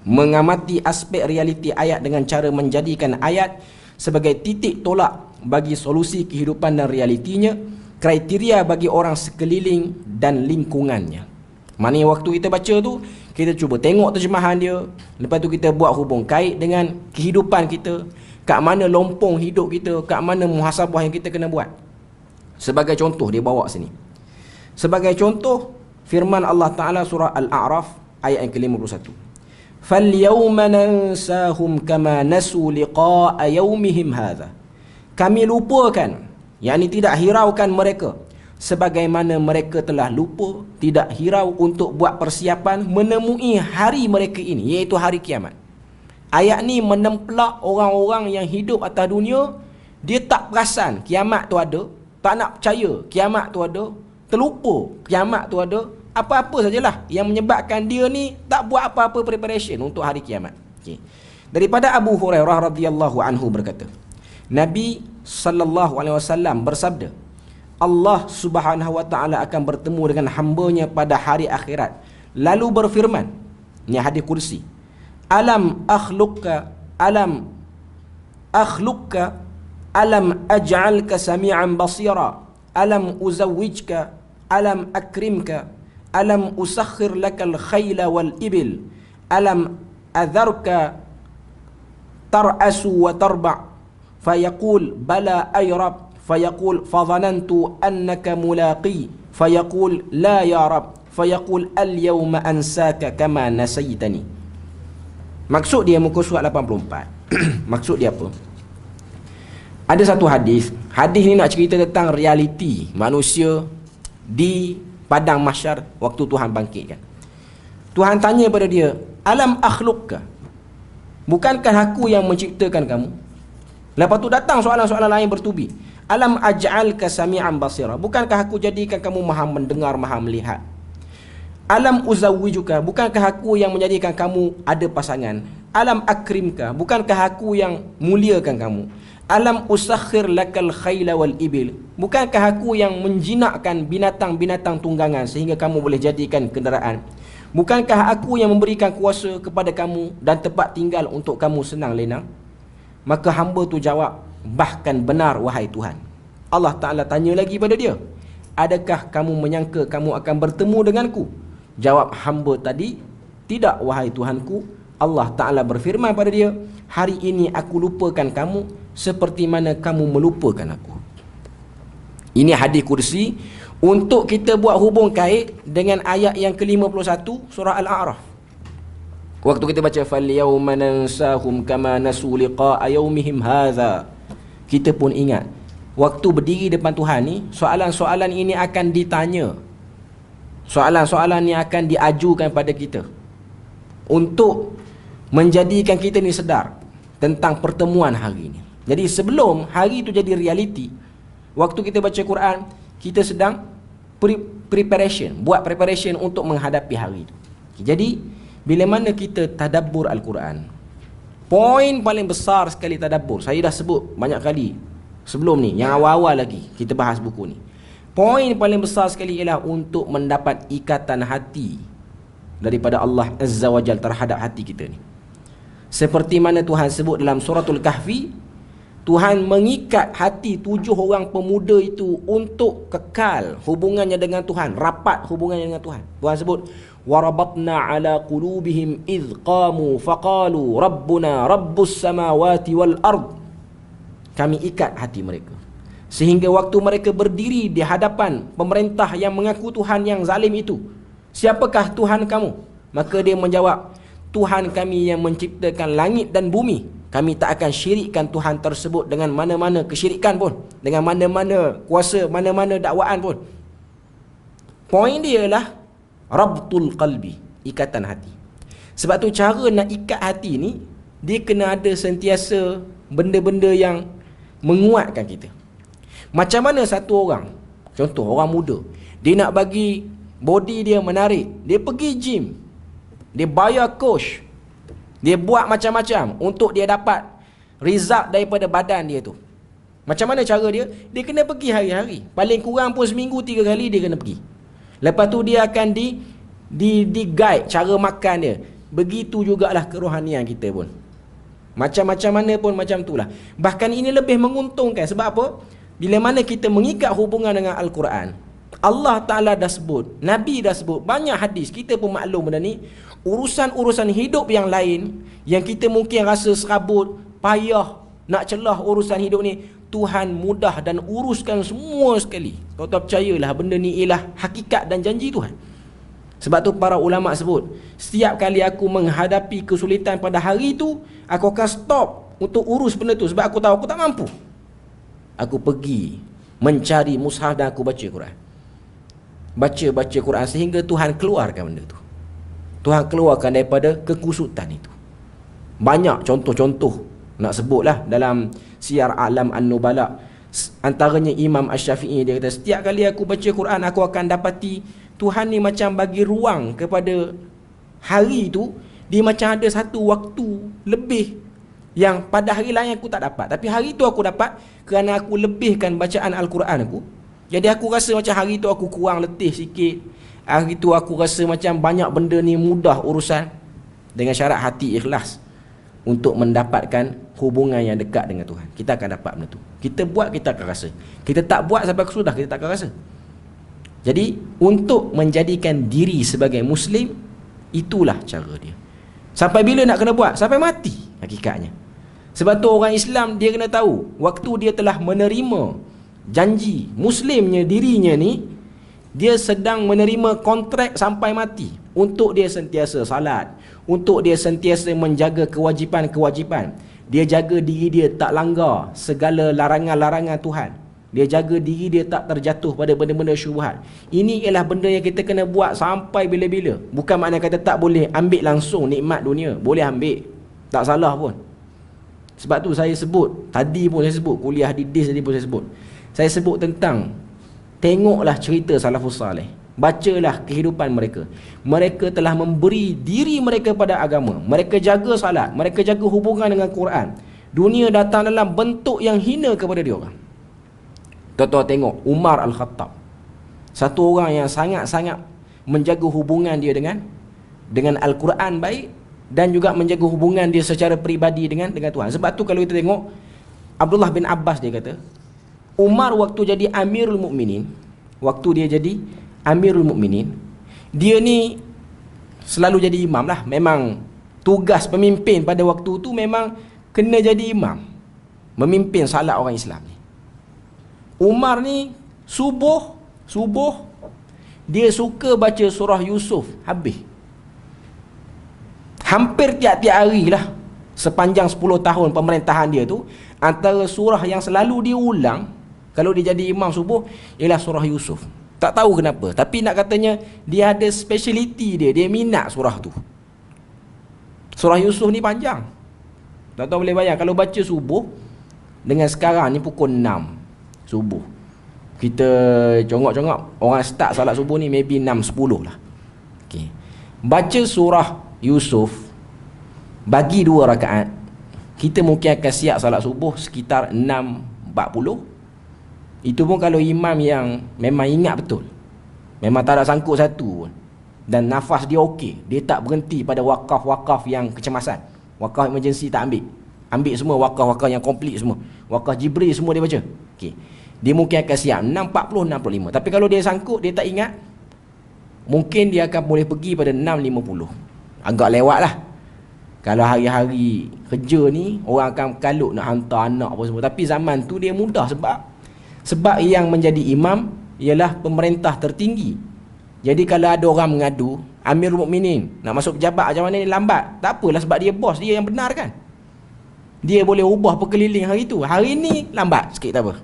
mengamati aspek realiti ayat dengan cara menjadikan ayat sebagai titik tolak bagi solusi kehidupan dan realitinya, kriteria bagi orang sekeliling dan lingkungannya. Maknanya waktu kita baca tu, kita cuba tengok terjemahan dia, lepas tu kita buat hubung kait dengan kehidupan kita, kat mana lompong hidup kita, kat mana muhasabah yang kita kena buat. Sebagai contoh dia bawa sini. Sebagai contoh firman Allah Ta'ala surah Al-A'raf ayat yang ke-51. فَالْيَوْمَ نَنْسَاهُمْ كَمَا نَسُوا لِقَاءَ يَوْمِهِمْ هَذَا. Kami lupakan, yakni tidak hiraukan mereka sebagaimana mereka telah lupa, tidak hirau untuk buat persiapan menemui hari mereka ini, iaitu hari kiamat. Ayat ni menemplak orang-orang yang hidup atas dunia, dia tak perasan kiamat tu ada, tak nak percaya kiamat tu ada, terlupa kiamat tu ada, apa-apa sajalah yang menyebabkan dia ni tak buat apa-apa preparation untuk hari kiamat. Okay. Daripada Abu Hurairah radhiyallahu anhu berkata, Nabi sallallahu alaihi wasallam bersabda, Allah Subhanahu wa taala akan bertemu dengan hamba-Nya pada hari akhirat, lalu berfirman, ini hadis kursi, alam aj'alka sami'an basira, alam uzawwijka, alam akrimka, alam usakhir lakal khayla wal ibil, alam adharka tar'asu wa tarba', fayaqul bala ay rab, fayaqul fadhanantu annaka mulaqi, fayaqul la ya rab, fayaqul al yawma ansaka kama nasaytani. Maksud dia muka surat 84. Maksud dia apa? Ada satu hadis ni nak cerita tentang realiti manusia di padang mahsyar waktu Tuhan bangkitkan. Tuhan tanya pada dia, alam akhluqka, bukankah aku yang menciptakan kamu? Lepas tu datang soalan-soalan lain bertubi. Alam aj'alka sami'an basira, bukankah aku jadikan kamu maha mendengar, maha melihat? Alam uzawwijuka, bukankah aku yang menjadikan kamu ada pasangan? Alam akrimka, bukankah aku yang muliakan kamu? Alam usakhir lakal khayla wal ibil, bukankah aku yang menjinakkan binatang-binatang tunggangan sehingga kamu boleh jadikan kenderaan? Bukankah aku yang memberikan kuasa kepada kamu dan tempat tinggal untuk kamu senang lenang? Maka hamba tu jawab, bahkan benar wahai Tuhan. Allah Ta'ala tanya lagi pada dia, adakah kamu menyangka kamu akan bertemu denganku? Jawab hamba tadi, tidak wahai Tuhanku. Allah Ta'ala berfirman pada dia, hari ini aku lupakan kamu seperti mana kamu melupakan aku. Ini hadis kursi untuk kita buat hubung kait dengan ayat yang ke-51 surah Al-A'raf. Waktu kita baca falyawma nansahum kama nasu liqa'a yaumihim hadza, kita pun ingat waktu berdiri depan Tuhan ni, soalan-soalan ini akan ditanya. Soalan-soalan ni akan diajukan pada kita untuk menjadikan kita ni sedar tentang pertemuan hari ini. Jadi sebelum hari itu jadi realiti, waktu kita baca Quran, kita sedang preparation, buat preparation untuk menghadapi hari itu. Jadi bila mana kita tadabbur Al-Quran, poin paling besar sekali tadabbur, saya dah sebut banyak kali sebelum ni, yang awal-awal lagi kita bahas buku ni. Poin paling besar sekali ialah untuk mendapat ikatan hati daripada Allah Azza wa Jal terhadap hati kita ni. Seperti mana Tuhan sebut dalam suratul Kahfi, Tuhan mengikat hati 7 orang pemuda itu untuk kekal hubungannya dengan Tuhan, rapat hubungannya dengan Tuhan. Tuhan sebut, warabatna ala qulubihim idh qamu faqalu rabbuna rabbus samawati wal ard. Kami ikat hati mereka sehingga waktu mereka berdiri di hadapan pemerintah yang mengaku Tuhan yang zalim itu, siapakah Tuhan kamu? Maka dia menjawab, Tuhan kami yang menciptakan langit dan bumi. Kami tak akan syirikkan Tuhan tersebut dengan mana-mana kesyirikan pun, dengan mana-mana kuasa, mana-mana dakwaan pun. Poin dia ialah rabtul qalbi, ikatan hati. Sebab tu cara nak ikat hati ni, dia kena ada sentiasa benda-benda yang menguatkan kita. Macam mana satu orang, contoh orang muda, dia nak bagi body dia menarik, dia pergi gym, dia bayar coach, dia buat macam-macam untuk dia dapat result daripada badan dia tu. Macam mana cara dia? Dia kena pergi hari-hari, paling kurang pun seminggu 3 kali dia kena pergi. Lepas tu dia akan di guide cara makan dia. Begitu jugalah kerohanian kita pun, macam-macam mana pun macam itulah. Bahkan ini lebih menguntungkan. Sebab apa? Bila mana kita mengikat hubungan dengan Al-Quran, Allah Ta'ala dah sebut, Nabi dah sebut, banyak hadis, kita pun maklum benda ni. Urusan-urusan hidup yang lain, yang kita mungkin rasa serabut, payah nak celah urusan hidup ni, Tuhan mudah dan uruskan semua sekali. Tuan-tuan percayalah, benda ni ialah hakikat dan janji Tuhan. Sebab tu para ulama sebut, setiap kali aku menghadapi kesulitan pada hari tu, aku akan stop untuk urus benda tu. Sebab aku tahu aku tak mampu. Aku pergi mencari mushaf dan aku baca Quran. Baca Quran sehingga Tuhan keluarkan benda tu. Tuhan keluarkan daripada kekusutan itu. Banyak contoh-contoh nak sebutlah dalam Siyar A'lam An-Nubala. Antaranya Imam Asy-Syafi'i, dia kata, setiap kali aku baca Quran, aku akan dapati Tuhan ni macam bagi ruang kepada hari tu. Dia macam ada satu waktu lebih yang pada hari lain aku tak dapat, tapi hari tu aku dapat kerana aku lebihkan bacaan Al-Quran aku. Jadi aku rasa macam hari tu aku kurang letih sikit, hari tu aku rasa macam banyak benda ni mudah urusan. Dengan syarat hati ikhlas untuk mendapatkan hubungan yang dekat dengan Tuhan, kita akan dapat benda tu. Kita buat, kita akan rasa. Kita tak buat sampai kesudah, kita tak akan rasa. Jadi untuk menjadikan diri sebagai Muslim, itulah cara dia. Sampai bila nak kena buat? Sampai mati hakikatnya. Sebab tu orang Islam dia kena tahu, waktu dia telah menerima janji Muslimnya dirinya ni, dia sedang menerima kontrak sampai mati. Untuk dia sentiasa salat, untuk dia sentiasa menjaga kewajipan-kewajipan, dia jaga diri dia tak langgar segala larangan-larangan Tuhan, dia jaga diri dia tak terjatuh pada benda-benda syubhat. Ini ialah benda yang kita kena buat sampai bila-bila. Bukan makna kata tak boleh ambil langsung nikmat dunia. Boleh ambil, tak salah pun. Sebab tu saya sebut, tadi pun saya sebut, kuliah di DIS tadi pun saya sebut tentang, tengoklah cerita salafus salih, bacalah kehidupan mereka. Mereka telah memberi diri mereka pada agama. Mereka jaga salat, mereka jaga hubungan dengan Quran. Dunia datang dalam bentuk yang hina kepada dia orang. Tuan-tuan tengok Umar Al-Khattab, satu orang yang sangat-sangat menjaga hubungan dia dengan Al-Quran baik, dan juga menjaga hubungan dia secara peribadi dengan Tuhan. Sebab tu kalau kita tengok Abdullah bin Abbas, dia kata Umar waktu jadi Amirul Mukminin, dia ni selalu jadi imam lah. Memang tugas pemimpin pada waktu tu memang kena jadi imam, memimpin salat orang Islam ni. Umar ni subuh dia suka baca surah Yusuf habis. Hampir tiap-tiap hari lah sepanjang 10 tahun pemerintahan dia tu, antara surah yang selalu diulang kalau dia jadi imam subuh ialah surah Yusuf. Tak tahu kenapa, tapi nak katanya dia ada speciality dia minat surah tu. Surah Yusuf ni panjang. Tak tahu boleh bayang kalau baca subuh dengan sekarang ni pukul 6 subuh. Kita congok-congok orang start salat subuh ni maybe 6.10 lah. Okey. Baca surah Yusuf bagi 2 rakaat, kita mungkin akan siap salat subuh sekitar 6.40. Itu pun kalau imam yang memang ingat betul, memang tak ada sangkut satu pun, dan nafas dia okey, dia tak berhenti pada wakaf-wakaf yang kecemasan, wakaf emergency tak ambil semua wakaf-wakaf yang komplit semua, wakaf Jibril semua dia baca. Okey, dia mungkin akan siap 6.40, 6.45. Tapi kalau dia sangkut, dia tak ingat, mungkin dia akan boleh pergi pada 6.50. Agak lewat lah. Kalau hari-hari kerja ni, orang akan kalut nak hantar anak apa semua. Tapi zaman tu dia mudah, sebab yang menjadi imam ialah pemerintah tertinggi. Jadi kalau ada orang mengadu, Amirul Mukminin nak masuk pejabat macam mana ni lambat, tak apalah, sebab dia bos, dia yang benar kan. Dia boleh ubah perkeliling hari tu. Hari ni lambat sikit, tak apa.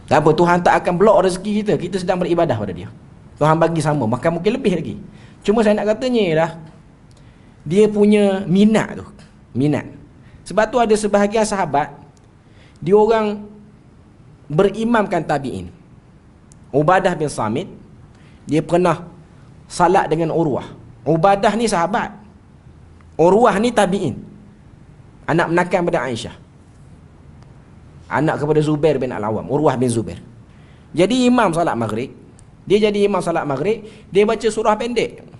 Tak apa, Tuhan tak akan blok rezeki kita. Kita sedang beribadah pada dia. Tuhan bagi sama, bahkan mungkin lebih lagi. Cuma saya nak katanya ialah dia punya minat tu. Minat. Sebab tu ada sebahagian sahabat, dia orang berimamkan tabi'in. Ubadah bin Samit, dia pernah salat dengan Urwah. Ubadah ni sahabat, Urwah ni tabi'in, anak menakan pada Aisyah, anak kepada Zubair bin Al-Awwam, Urwah bin Zubair. Jadi imam salat maghrib, dia baca surah pendek.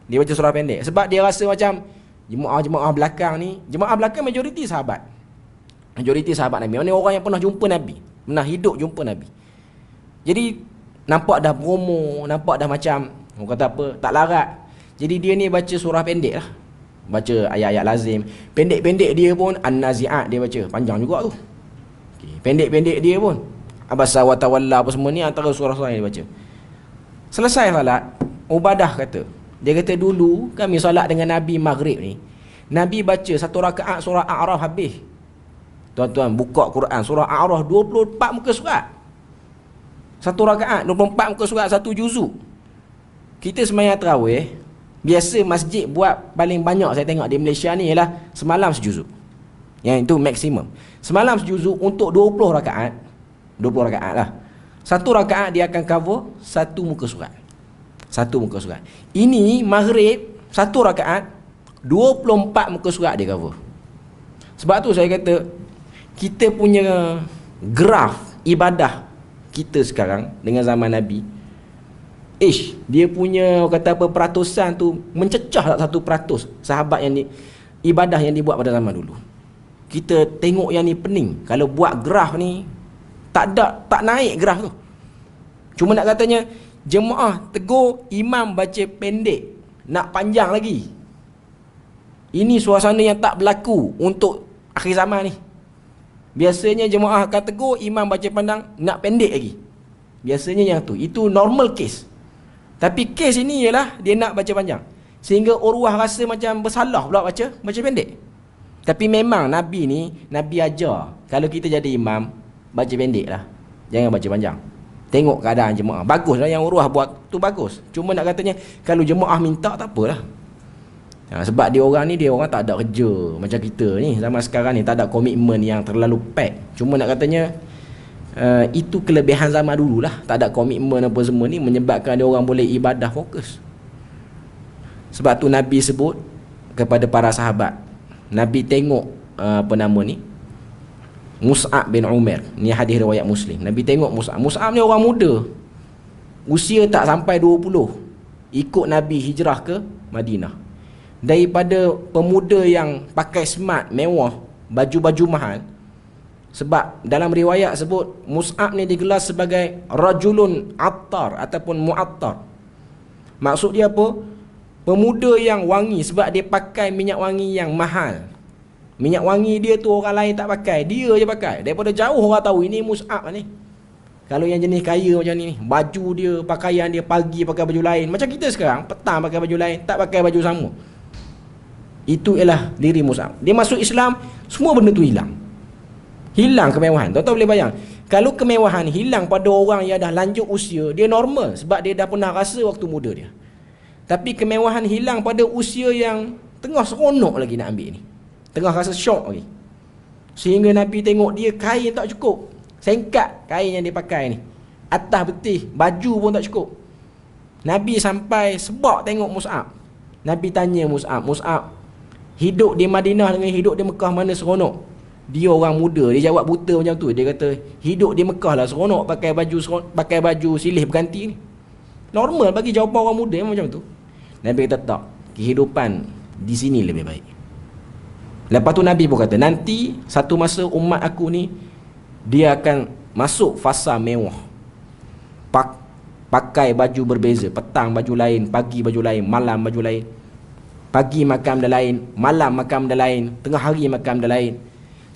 Dia baca surah pendek sebab dia rasa macam jemaah belakang majoriti sahabat. Majoriti sahabat Nabi. Mana orang yang pernah jumpa Nabi, pernah hidup jumpa Nabi. Jadi nampak dah promo, nampak dah macam orang kata apa, tak larat. Jadi dia ni baca surah pendek lah. Baca ayat-ayat lazim. Pendek-pendek dia pun An-Nazi'at dia baca. Panjang juga tu. Okay. Pendek-pendek dia pun Abasa wa tawalla apa semua ni antara surah-surah yang dia baca. Selesai salat, Ubadah kata, dia kata dulu kami solat dengan Nabi maghrib ni, Nabi baca 1 rakaat surah A'raf habis. Tuan-tuan buka Quran surah A'raf 24 muka surat. 1 rakaat 24 muka surat, 1 juzuk. Kita sembahyang tarawih, biasa masjid buat paling banyak saya tengok di Malaysia ni ialah semalam sejuzuk. Yang itu maksimum. Semalam sejuzuk untuk 20 rakaat. 20 rakaat lah. 1 rakaat dia akan cover 1 muka surat. 1 muka surat. Ini maghrib 1 rakaat 24 muka surat dia cover. Sebab tu saya kata kita punya graf ibadah kita sekarang dengan zaman Nabi, dia punya kata apa, peratusan tu mencecah 1% sahabat yang ibadah yang dibuat pada zaman dulu. Kita tengok yang ni pening. Kalau buat graf ni tak naik graf tu. Cuma nak katanya jemaah tegur imam baca pendek, nak panjang lagi. Ini suasana yang tak berlaku untuk akhir zaman ni. Biasanya jemaah akan tegur, imam baca pandang, nak pendek lagi. Biasanya yang tu, itu normal case. Tapi case ini ialah dia nak baca panjang, sehingga Urwah rasa macam bersalah pula baca pendek. Tapi memang Nabi ni, Nabi ajar kalau kita jadi imam, baca pendek lah, jangan baca panjang. Tengok keadaan jemaah. Baguslah yang Urwah buat tu, bagus. Cuma nak katanya kalau jemaah minta tak apalah. Sebab dia orang tak ada kerja macam kita ni zaman sekarang ni, tak ada komitmen yang terlalu pack. Cuma nak katanya itu kelebihan zaman dulu lah, tak ada komitmen apa semua ni, menyebabkan dia orang boleh ibadah fokus. Sebab tu Nabi sebut kepada para sahabat, Nabi tengok Mus'ab bin Umair, ni hadis riwayat Muslim. Nabi tengok Mus'ab ni orang muda, usia tak sampai 20, ikut Nabi hijrah ke Madinah. Daripada pemuda yang pakai smart, mewah, baju-baju mahal. Sebab dalam riwayat sebut Mus'ab ni digelar sebagai rajulun attar ataupun mu'attar. Maksud dia apa? Pemuda yang wangi, sebab dia pakai minyak wangi yang mahal. Minyak wangi dia tu orang lain tak pakai, dia je pakai. Daripada jauh orang tahu ini Mus'ab ni. Kalau yang jenis kaya macam ni, baju dia, pakaian dia, pagi pakai baju lain. Macam kita sekarang, petang pakai baju lain, tak pakai baju sama. Itu ialah diri Mus'ab. Dia masuk Islam, semua benda tu hilang. Hilang kemewahan. Tuan-tuan boleh bayang, kalau kemewahan hilang pada orang yang dah lanjut usia, dia normal sebab dia dah pernah rasa waktu muda dia. Tapi kemewahan hilang pada usia yang tengah seronok lagi nak ambil ni, tengah rasa syok lagi, sehingga Nabi tengok dia kain tak cukup, sengkat kain yang dia pakai ni, atas betih, baju pun tak cukup. Nabi sampai sebab tengok Mus'ab. Nabi tanya Mus'ab, Mus'ab, hidup di Madinah dengan hidup di Mekah mana seronok? Dia orang muda, dia jawab buta macam tu. Dia kata, hidup di Mekah lah seronok, pakai baju silih berganti ni. Normal bagi jawapan orang muda macam tu. Nabi kata tak, kehidupan di sini lebih baik. Lepas tu Nabi pun kata, nanti satu masa umat aku ni dia akan masuk fasa mewah. Pakai baju berbeza, petang baju lain, pagi baju lain, malam baju lain. Pagi makan benda lain, malam makan benda lain, tengah hari makan benda lain.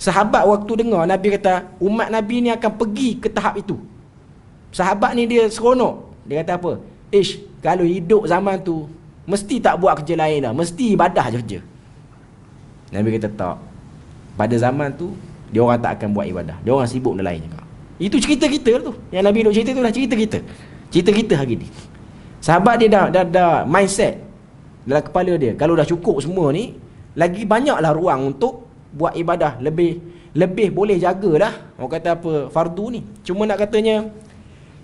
Sahabat waktu dengar Nabi kata umat Nabi ni akan pergi ke tahap itu. Sahabat ni dia seronok. Dia kata apa? Kalau hidup zaman tu mesti tak buat kerja lain dah, mesti ibadah je kerja. Nabi kata tak. Pada zaman tu dia orang tak akan buat ibadah, dia orang sibuk benda lain juga. Itu cerita kita tu. Yang Nabi duk cerita tu lah cerita kita. Cerita kita hari ni. Sahabat dia dah mindset dalam kepala dia, kalau dah cukup semua ni, lagi banyaklah ruang untuk buat ibadah, lebih boleh jagalah orang kata apa fardu ni. Cuma nak katanya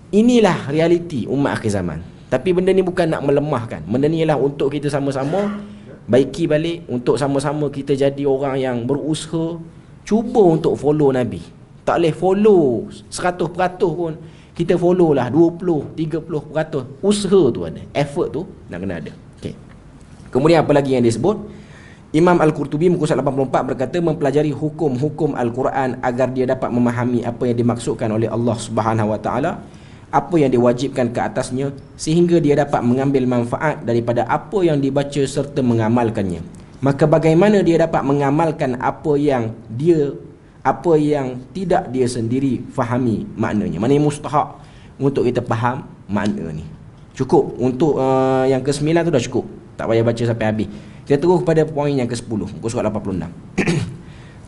inilah realiti umat akhir zaman. Tapi benda ni bukan nak melemahkan, benda ni ialah untuk kita sama-sama baiki balik, untuk sama-sama kita jadi orang yang berusaha cuba untuk follow Nabi. Tak boleh follow 100% pun, kita follow lah 20-30%. Usaha tu ada, effort tu nak kena ada. Okay. Kemudian apa lagi yang disebut? Imam Al-Qurtubi muka surat 84 berkata, mempelajari hukum-hukum Al-Quran agar dia dapat memahami apa yang dimaksudkan oleh Allah Subhanahu Wa Taala, apa yang diwajibkan ke atasnya, sehingga dia dapat mengambil manfaat daripada apa yang dibaca serta mengamalkannya. Maka bagaimana dia dapat mengamalkan apa yang tidak dia sendiri fahami maknanya. Maknanya mustahak untuk kita faham makna ni. Cukup untuk yang ke-9 tu dah cukup, tak payah baca sampai habis. Kita terus kepada poin yang ke-10, muka surat 86.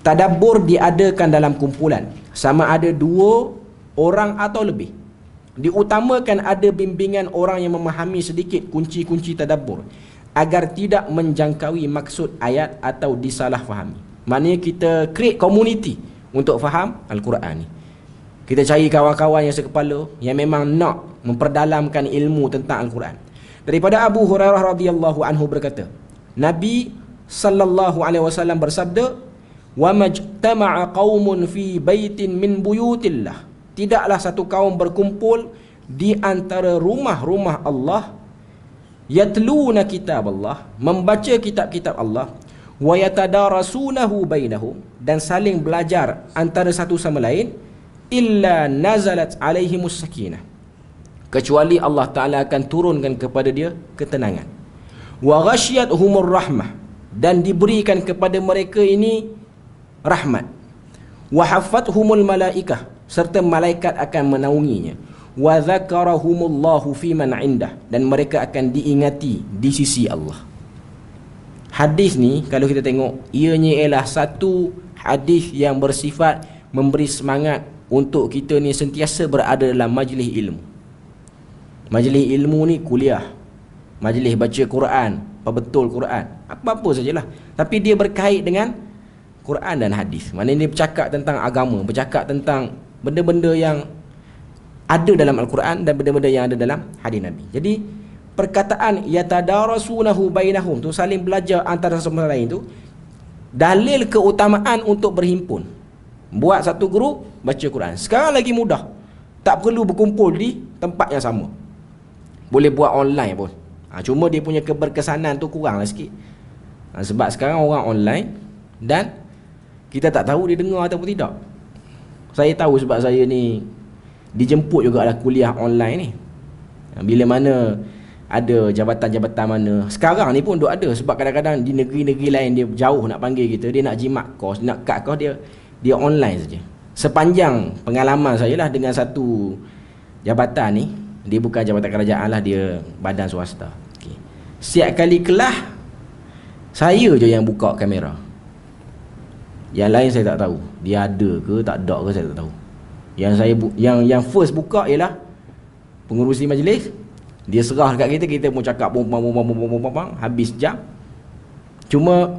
Tadabbur diadakan dalam kumpulan, sama ada 2 orang atau lebih. Diutamakan ada bimbingan orang yang memahami sedikit kunci-kunci tadabbur, agar tidak menjangkaui maksud ayat atau disalah fahami. Maknanya kita create community untuk faham Al-Quran ni. Kita cari kawan-kawan yang sekepala, yang memang nak memperdalamkan ilmu tentang Al-Quran. Daripada Abu Hurairah radhiyallahu anhu berkata, Nabi sallallahu alaihi wasallam bersabda, "Wa majtama'a qaumun fi baitin min buyutillah." Tidaklah satu kaum berkumpul di antara rumah-rumah Allah, yatluna kitab Allah, membaca kitab-kitab Allah, wa yatadarasunahu bainahum, dan saling belajar antara satu sama lain, illa nazalat alaihimus sakinah, kecuali Allah Ta'ala akan turunkan kepada dia ketenangan. Wa ghasyiyatuhumur rahmah, dan diberikan kepada mereka ini rahmat. Wa haffathumul malaikah, serta malaikat akan menaunginya. Wa dzakarahumullahu fi man indah, dan mereka akan diingati di sisi Allah. Hadis ni kalau kita tengok, ianya ialah satu hadis yang bersifat memberi semangat untuk kita ni sentiasa berada dalam majlis ilmu. Majlis ilmu ni kuliah, majlis baca Quran, betul Quran, apa-apa sajalah, tapi dia berkait dengan Quran dan hadis. Maknanya dia bercakap tentang agama, bercakap tentang benda-benda yang ada dalam Al-Quran dan benda-benda yang ada dalam hadis Nabi. Jadi perkataan yatadarasunahu bainahum tu, saling belajar antara sama lain tu, dalil keutamaan untuk berhimpun. Buat satu grup baca Quran. Sekarang lagi mudah, tak perlu berkumpul di tempat yang sama, boleh buat online pun. Cuma dia punya keberkesanan tu kurang lah sikit. Sebab sekarang orang online dan kita tak tahu dia dengar ataupun tidak. Saya tahu sebab saya ni dijemput jugalah kuliah online ni. Bila mana ada jabatan-jabatan mana, sekarang ni pun duk ada. Sebab kadang-kadang di negeri-negeri lain dia jauh nak panggil kita, dia nak jimat kos, nak kat kos, dia online saja. Sepanjang pengalaman saya lah dengan satu jabatan ni, dia bukan jabatan kerajaan lah, dia badan swasta. Okay. Setiap kali kelas, saya je yang buka kamera. Yang lain saya tak tahu dia ada ke tak ada ke, saya tak tahu. Yang saya yang first buka ialah pengurusi majlis. Dia serah dekat kita, kita pun cakap bom, habis jam. Cuma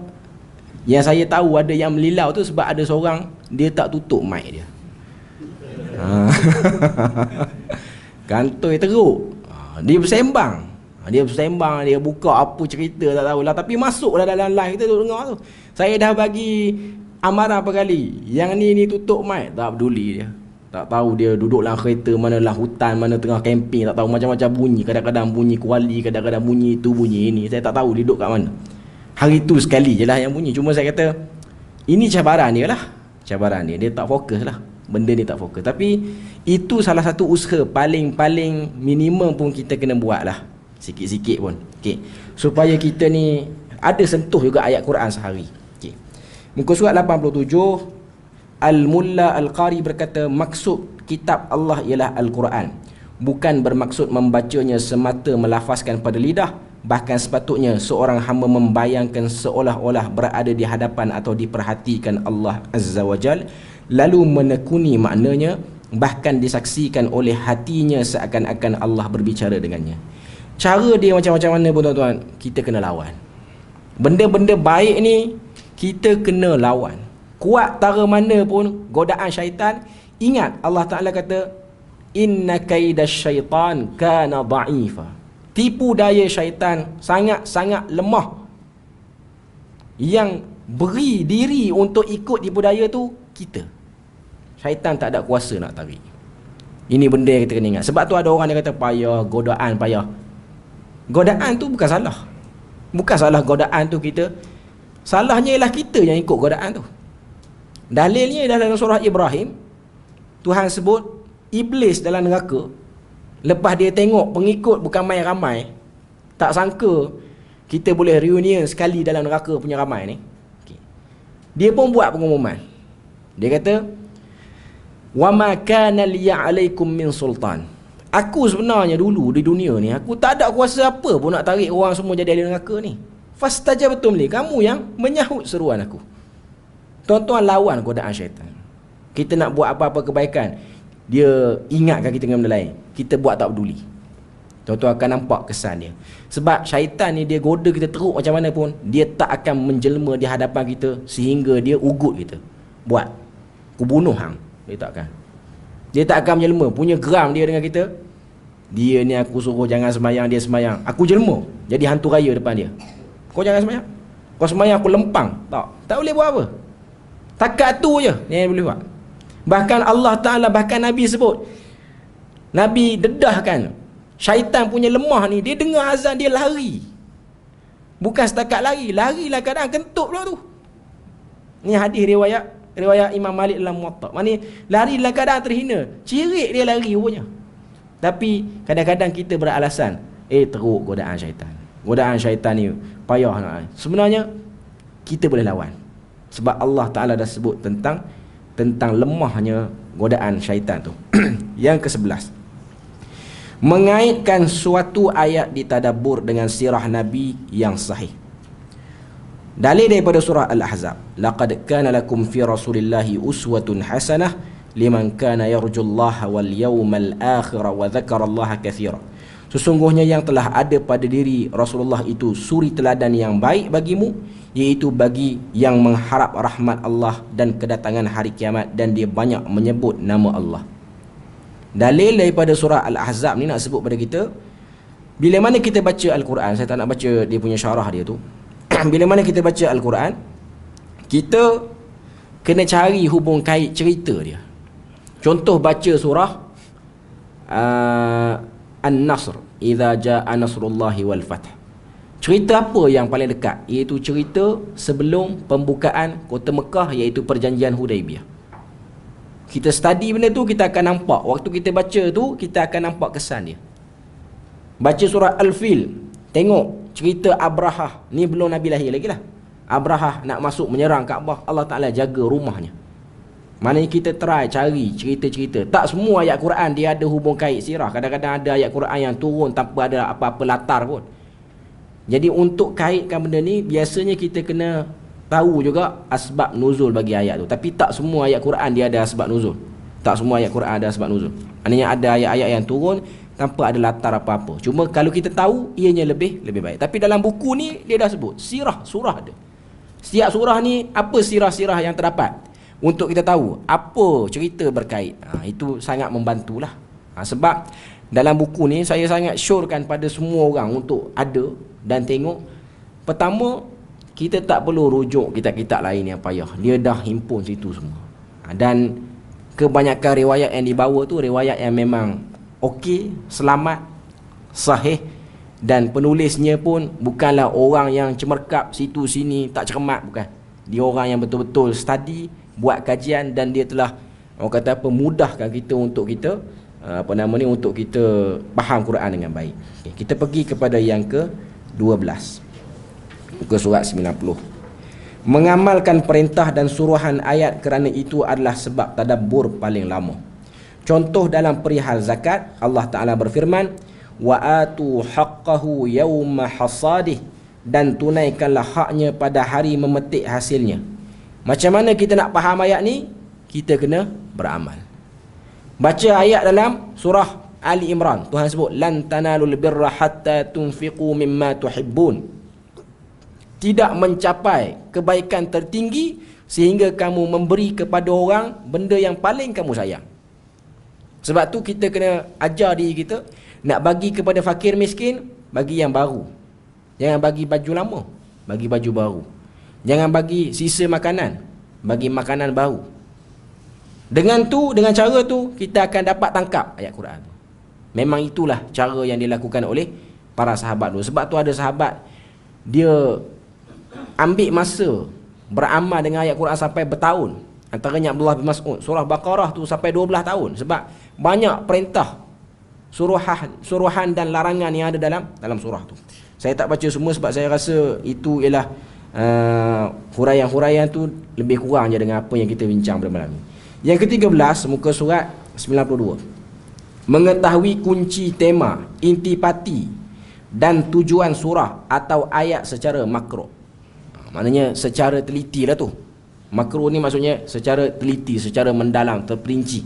yang saya tahu ada yang melilau tu sebab ada seorang dia tak tutup mic dia. Kantoi teruk. Dia bersembang. Dia sembang, dia buka apa cerita tak tahulah, tapi masuklah dalam live kita duk dengar tu. Saya dah bagi amaran apa kali, yang ni tutup mic, tak peduli dia. Tak tahu dia duduk dalam kereta mana, dalam hutan mana, tengah camping, tak tahu macam-macam bunyi. Kadang-kadang bunyi kuali, kadang-kadang bunyi itu, bunyi ini. Saya tak tahu dia duduk kat mana. Hari tu sekali je lah yang bunyi. Cuma saya kata, ini cabaran dia lah. Cabaran dia. Dia tak fokus lah. Benda ni tak fokus. Tapi itu salah satu usaha paling minimum pun kita kena buat lah. Sikit-sikit pun. Okay. Supaya kita ni ada sentuh juga ayat Quran sehari. Okay. Muka surat 87, Al-Mulla Al-Qari berkata, maksud kitab Allah ialah Al-Quran. Bukan bermaksud membacanya semata melafazkan pada lidah. Bahkan sepatutnya seorang hamba membayangkan seolah-olah berada di hadapan atau diperhatikan Allah Azza wa Jal, lalu menekuni maknanya, bahkan disaksikan oleh hatinya seakan-akan Allah berbicara dengannya. Cara dia macam-macam mana pun tuan-tuan, kita kena lawan. Benda-benda baik ni kita kena lawan. Kuat tara mana pun godaan syaitan, ingat Allah Ta'ala kata, inna kaidash syaitan kana dha'ifa. Tipu daya syaitan sangat-sangat lemah. Yang beri diri untuk ikut tipu daya tu kita. Syaitan tak ada kuasa nak tarik. Ini benda yang kita kena ingat. Sebab tu ada orang yang kata payah, godaan payah. Godaan tu bukan salah. Bukan salah godaan tu kita. Salahnya ialah kita yang ikut godaan tu. Dalilnya dalam surah Ibrahim, Tuhan sebut iblis dalam neraka. Lepas dia tengok pengikut bukan main ramai, tak sangka kita boleh reunion sekali dalam neraka punya ramai ni. Okay. Dia pun buat pengumuman. Dia kata, wa ma kana liya alaikum min sultan. Aku sebenarnya dulu di dunia ni, aku tak ada kuasa apa pun nak tarik orang semua jadi ahli neraka ni. Fastajabtum li, kamu yang menyahut seruan aku. Tuan-tuan, lawan godaan syaitan. Kita nak buat apa-apa kebaikan, dia ingatkan kita dengan benda lain, kita buat tak peduli. Tuan-tuan akan nampak kesan dia. Sebab syaitan ni dia goda kita teruk macam mana pun, dia tak akan menjelma di hadapan kita sehingga dia ugut kita. Buat, aku bunuh hang. Dia tak akan. Dia tak akan menjelma. Punya geram dia dengan kita, dia ni aku suruh jangan semayang, dia semayang, aku jelma jadi hantu raya depan dia. Kau jangan semayang, kau semayang aku lempang. Tak boleh buat apa. Takat tu je yang boleh buat. Bahkan Allah Ta'ala, bahkan Nabi sebut, Nabi dedahkan syaitan punya lemah ni, dia dengar azan dia lari. Bukan setakat lari, larilah kadang kentut pula tu. Ni hadis riwayat Imam Malik dalam Muwatta. Maksudnya larilah kadang terhina, cirit dia lari rupanya. Tapi kadang-kadang kita beralasan, teruk godaan syaitan. Godaan syaitan ni payah nak. Sebenarnya kita boleh lawan. Sebab Allah Ta'ala dah sebut tentang lemahnya godaan syaitan tu. Yang ke-11, mengaitkan suatu ayat ditadabbur dengan sirah Nabi yang sahih. Dalil daripada surah Al-Ahzab, laqad kana lakum fi rasulillahi uswatun hasanah liman kana yarjullaha wal yawmal akhir wa dzakarallaha katsira. Sesungguhnya yang telah ada pada diri Rasulullah itu suri teladan yang baik bagimu, iaitu bagi yang mengharap rahmat Allah dan kedatangan hari kiamat, dan dia banyak menyebut nama Allah. Dalil daripada surah Al-Ahzab ni nak sebut pada kita, bila mana kita baca Al-Quran, saya tak nak baca dia punya syarah dia tu. Bila mana kita baca Al-Quran, kita kena cari hubung kait cerita dia. Contoh baca surah An-Nasr, idza jaa nasrullahi wal fath. Cerita apa yang paling dekat? Iaitu cerita sebelum pembukaan kota Mekah, iaitu perjanjian Hudaibiyah. Kita study benda tu, kita akan nampak. Waktu kita baca tu, kita akan nampak kesan dia. Baca surah Al-Fil, tengok cerita Abrahah. Ni belum Nabi lahir lagi lah. Abrahah nak masuk menyerang Kaabah, Allah Ta'ala jaga rumahnya. Maknanya kita try cari cerita-cerita. Tak semua ayat Quran dia ada hubung kait sirah. Kadang-kadang ada ayat Quran yang turun tanpa ada apa-apa latar pun. Jadi untuk kaitkan benda ni, biasanya kita kena tahu juga asbab nuzul bagi ayat tu. Tapi tak semua ayat Quran dia ada asbab nuzul. Tak semua ayat Quran ada asbab nuzul. Maknanya ada ayat-ayat yang turun tanpa ada latar apa-apa. Cuma kalau kita tahu, ianya lebih baik. Tapi dalam buku ni dia dah sebut sirah, surah ada. Setiap surah ni apa sirah-sirah yang terdapat, untuk kita tahu apa cerita berkait. Itu sangat membantulah. Sebab dalam buku ni saya sangat syorkan pada semua orang untuk ada dan tengok. Pertama, kita tak perlu rujuk kitab-kitab lain yang payah. Dia dah himpun situ semua. Dan kebanyakan riwayat yang dibawa tu riwayat yang memang okey, selamat, sahih, dan penulisnya pun bukanlah orang yang cemerkap situ sini tak cermat, bukan. Dia orang yang betul-betul study, buat kajian, dan dia telah orang kata apa, mudahkan kita untuk kita untuk kita faham Quran dengan baik. Okay, kita pergi kepada yang ke-12, muka surat 90. Mengamalkan perintah dan suruhan ayat kerana itu adalah sebab tadabbur paling lama. Contoh dalam perihal zakat, Allah Ta'ala berfirman, wa atu haqqahu yawma hasadih, dan tunaikanlah haknya pada hari memetik hasilnya. Macam mana kita nak faham ayat ni? Kita kena beramal. Baca ayat dalam surah Ali Imran, Tuhan sebut lan tanalul birra hatta tunfiqu mimma tuhibbun. Tidak mencapai kebaikan tertinggi sehingga kamu memberi kepada orang benda yang paling kamu sayang. Sebab tu kita kena ajar diri kita, nak bagi kepada fakir miskin, bagi yang baru. Jangan bagi baju lama, bagi baju baru. Jangan bagi sisa makanan, bagi makanan baru. Dengan cara tu kita akan dapat tangkap ayat Quran tu. Memang itulah cara yang dilakukan oleh para sahabat dulu. Sebab tu ada sahabat dia ambil masa beramal dengan ayat Quran sampai bertahun. Antaranya Abdullah bin Mas'ud, surah Baqarah tu sampai 12 tahun. Sebab banyak perintah, suruhan dan larangan yang ada dalam surah tu. Saya tak baca semua sebab saya rasa itu ialah huraian-huraian tu lebih kurang je dengan apa yang kita bincang pada malam ni. Yang ke-13, muka surat 92. Mengetahui kunci tema, intipati dan tujuan surah atau ayat secara makro. Maknanya secara teliti lah tu. Makro ni maksudnya secara teliti, secara mendalam, terperinci.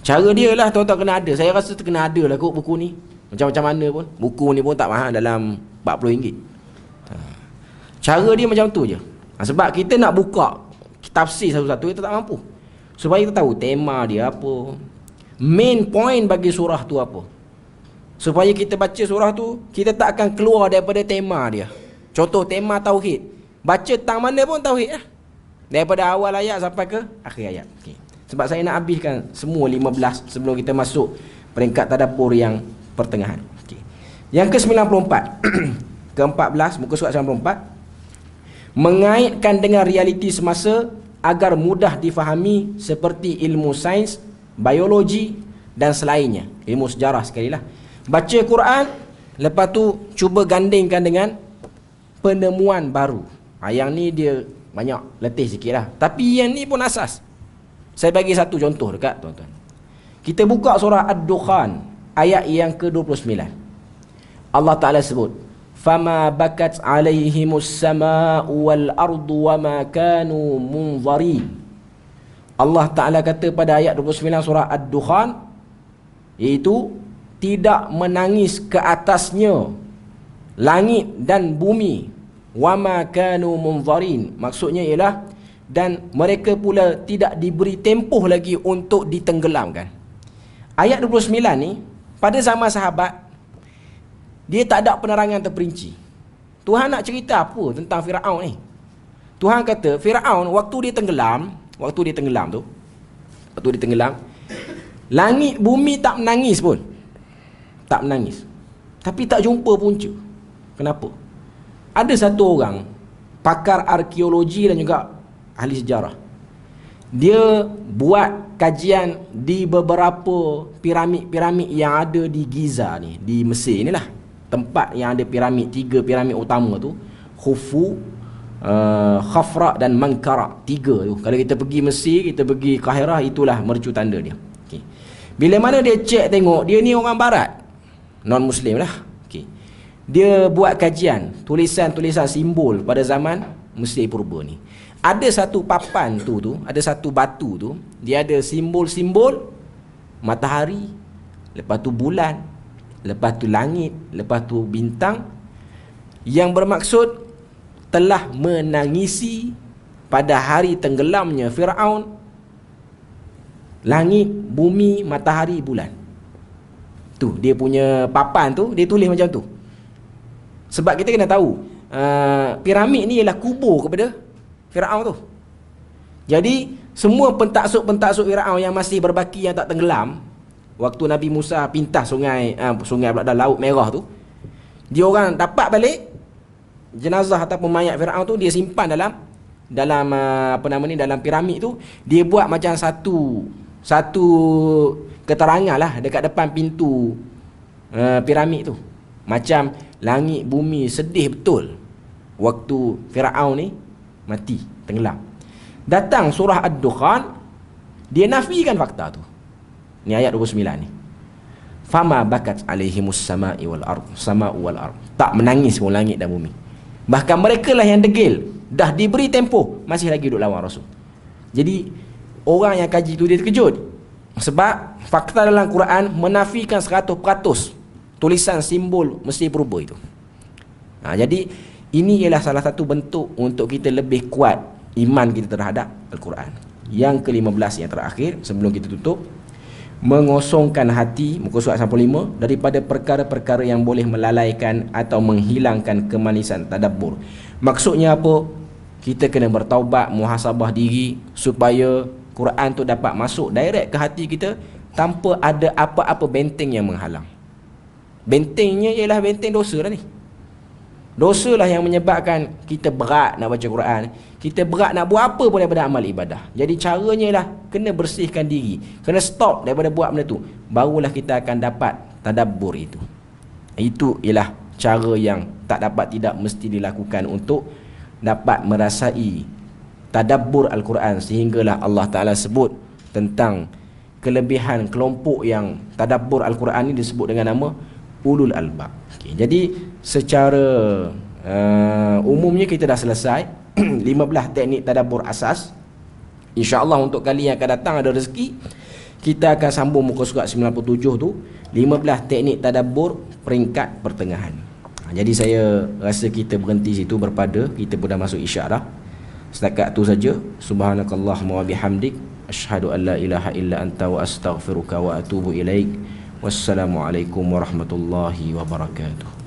Cara dia lah tuan-tuan kena ada. Saya rasa kena ada lah kot buku ni. Macam-macam mana pun. Buku ni pun tak mahal, dalam RM40. Cara dia macam tu je. Sebab kita nak buka tafsir satu-satu, kita tak mampu. Supaya kita tahu tema dia apa, main point bagi surah tu apa. Supaya kita baca surah tu, kita tak akan keluar daripada tema dia. Contoh tema tauhid, baca tang mana pun tauhid lah, daripada awal ayat sampai ke akhir ayat. Okay. Sebab saya nak habiskan semua 15 sebelum kita masuk peringkat tadabbur yang pertengahan. Okay. Yang ke-94 ke-14, muka surat 94. Mengaitkan dengan realiti semasa agar mudah difahami seperti ilmu sains, biologi dan selainnya. Ilmu sejarah sekali lah. Baca Quran, lepas tu cuba gandingkan dengan penemuan baru. Yang ni dia banyak letih sikit lah, tapi yang ni pun asas. Saya bagi satu contoh dekat tuan-tuan. Kita buka surah Ad-Dukhan ayat yang ke-29. Allah Ta'ala sebut, fama bakat alaihimus samaa'u wal ardu wama kanu munzarin. Allah Ta'ala kata pada ayat 29 surah Ad-Dukhan, iaitu tidak menangis ke atasnya langit dan bumi, wama kanu munzarin, maksudnya ialah dan mereka pula tidak diberi tempoh lagi untuk ditenggelamkan. Ayat 29 ni pada zaman sahabat dia tak ada penerangan terperinci. Tuhan nak cerita apa tentang Firaun ni? Tuhan kata Firaun waktu dia tenggelam tu, langit bumi tak menangis pun. Tak menangis. Tapi tak jumpa punca. Kenapa? Ada satu orang pakar arkeologi dan juga ahli sejarah. Dia buat kajian di beberapa piramid-piramid yang ada di Giza ni, di Mesir ni lah. Tempat yang ada piramid, 3 piramid utama tu, Khufu, Khafra dan Mankara. 3 tu. Kalau kita pergi Mesir, kita pergi Kahirah, itulah mercu tanda dia. Okay. Bila mana dia cek tengok, dia ni orang barat, non-Muslim lah. Okay. Dia buat kajian, tulisan-tulisan simbol pada zaman Mesir purba ni. Ada satu papan tu, ada satu batu tu, dia ada simbol-simbol matahari, lepas tu bulan, lepas tu langit, lepas tu bintang, yang bermaksud telah menangisi pada hari tenggelamnya Firaun langit, bumi, matahari, bulan. Tu dia punya papan tu, dia tulis macam tu. Sebab kita kena tahu piramid ni ialah kubur kepada Firaun tu. Jadi semua pentaksub-pentaksub Firaun yang masih berbaki, yang tak tenggelam, waktu Nabi Musa pintas sungai pula dah Laut Merah tu, dia orang dapat balik jenazah ataupun mayat Firaun tu, dia simpan dalam dalam piramid tu. Dia buat macam satu keterangan lah dekat depan pintu piramid tu. Macam langit bumi sedih betul waktu Firaun ni mati, tenggelam. Datang surah Ad-Dukhan, dia nafikan fakta tu. Ni ayat 29 ni. Fama bakat alaihimus sama'i wal ard, sama'u wal ard. Tak menangis pun langit dan bumi. Bahkan mereka lah yang degil, dah diberi tempoh, masih lagi duduk lawan Rasul. Jadi orang yang kaji tu dia terkejut, sebab fakta dalam Quran menafikan 100% tulisan simbol mesti berubah itu. Jadi ini ialah salah satu bentuk untuk kita lebih kuat iman kita terhadap Al-Quran. Yang ke-15 yang terakhir sebelum kita tutup, mengosongkan hati, muka surat 95, daripada perkara-perkara yang boleh melalaikan atau menghilangkan kemanisan tadabbur. Maksudnya apa? Kita kena bertaubat, muhasabah diri supaya Quran tu dapat masuk direct ke hati kita tanpa ada apa-apa benteng yang menghalang. Bentengnya ialah benteng dosa lah ni. Dosa lah yang menyebabkan kita berat nak baca Quran, kita berat nak buat apa pun daripada amal ibadah. Jadi caranya ialah kena bersihkan diri, kena stop daripada buat benda tu, barulah kita akan dapat tadabbur itu. Itu ialah cara yang tak dapat tidak mesti dilakukan untuk dapat merasai tadabbur Al-Quran. Sehinggalah Allah Ta'ala sebut tentang kelebihan kelompok yang tadabbur Al-Quran ni disebut dengan nama ulul albab. Jadi secara umumnya kita dah selesai 15 teknik tadabbur asas. InsyaAllah untuk kali yang akan datang ada rezeki, kita akan sambung muka surat 97 tu, 15 teknik tadabbur peringkat pertengahan. Jadi saya rasa kita berhenti situ berpada kita pun dah masuk isyak dah. Setakat tu saja. Subhanakallahumma wa bihamdik, asyhadu an la ilaha illa anta wa astaghfiruka wa atubu ilaik. Wassalamualaikum warahmatullahi wabarakatuh.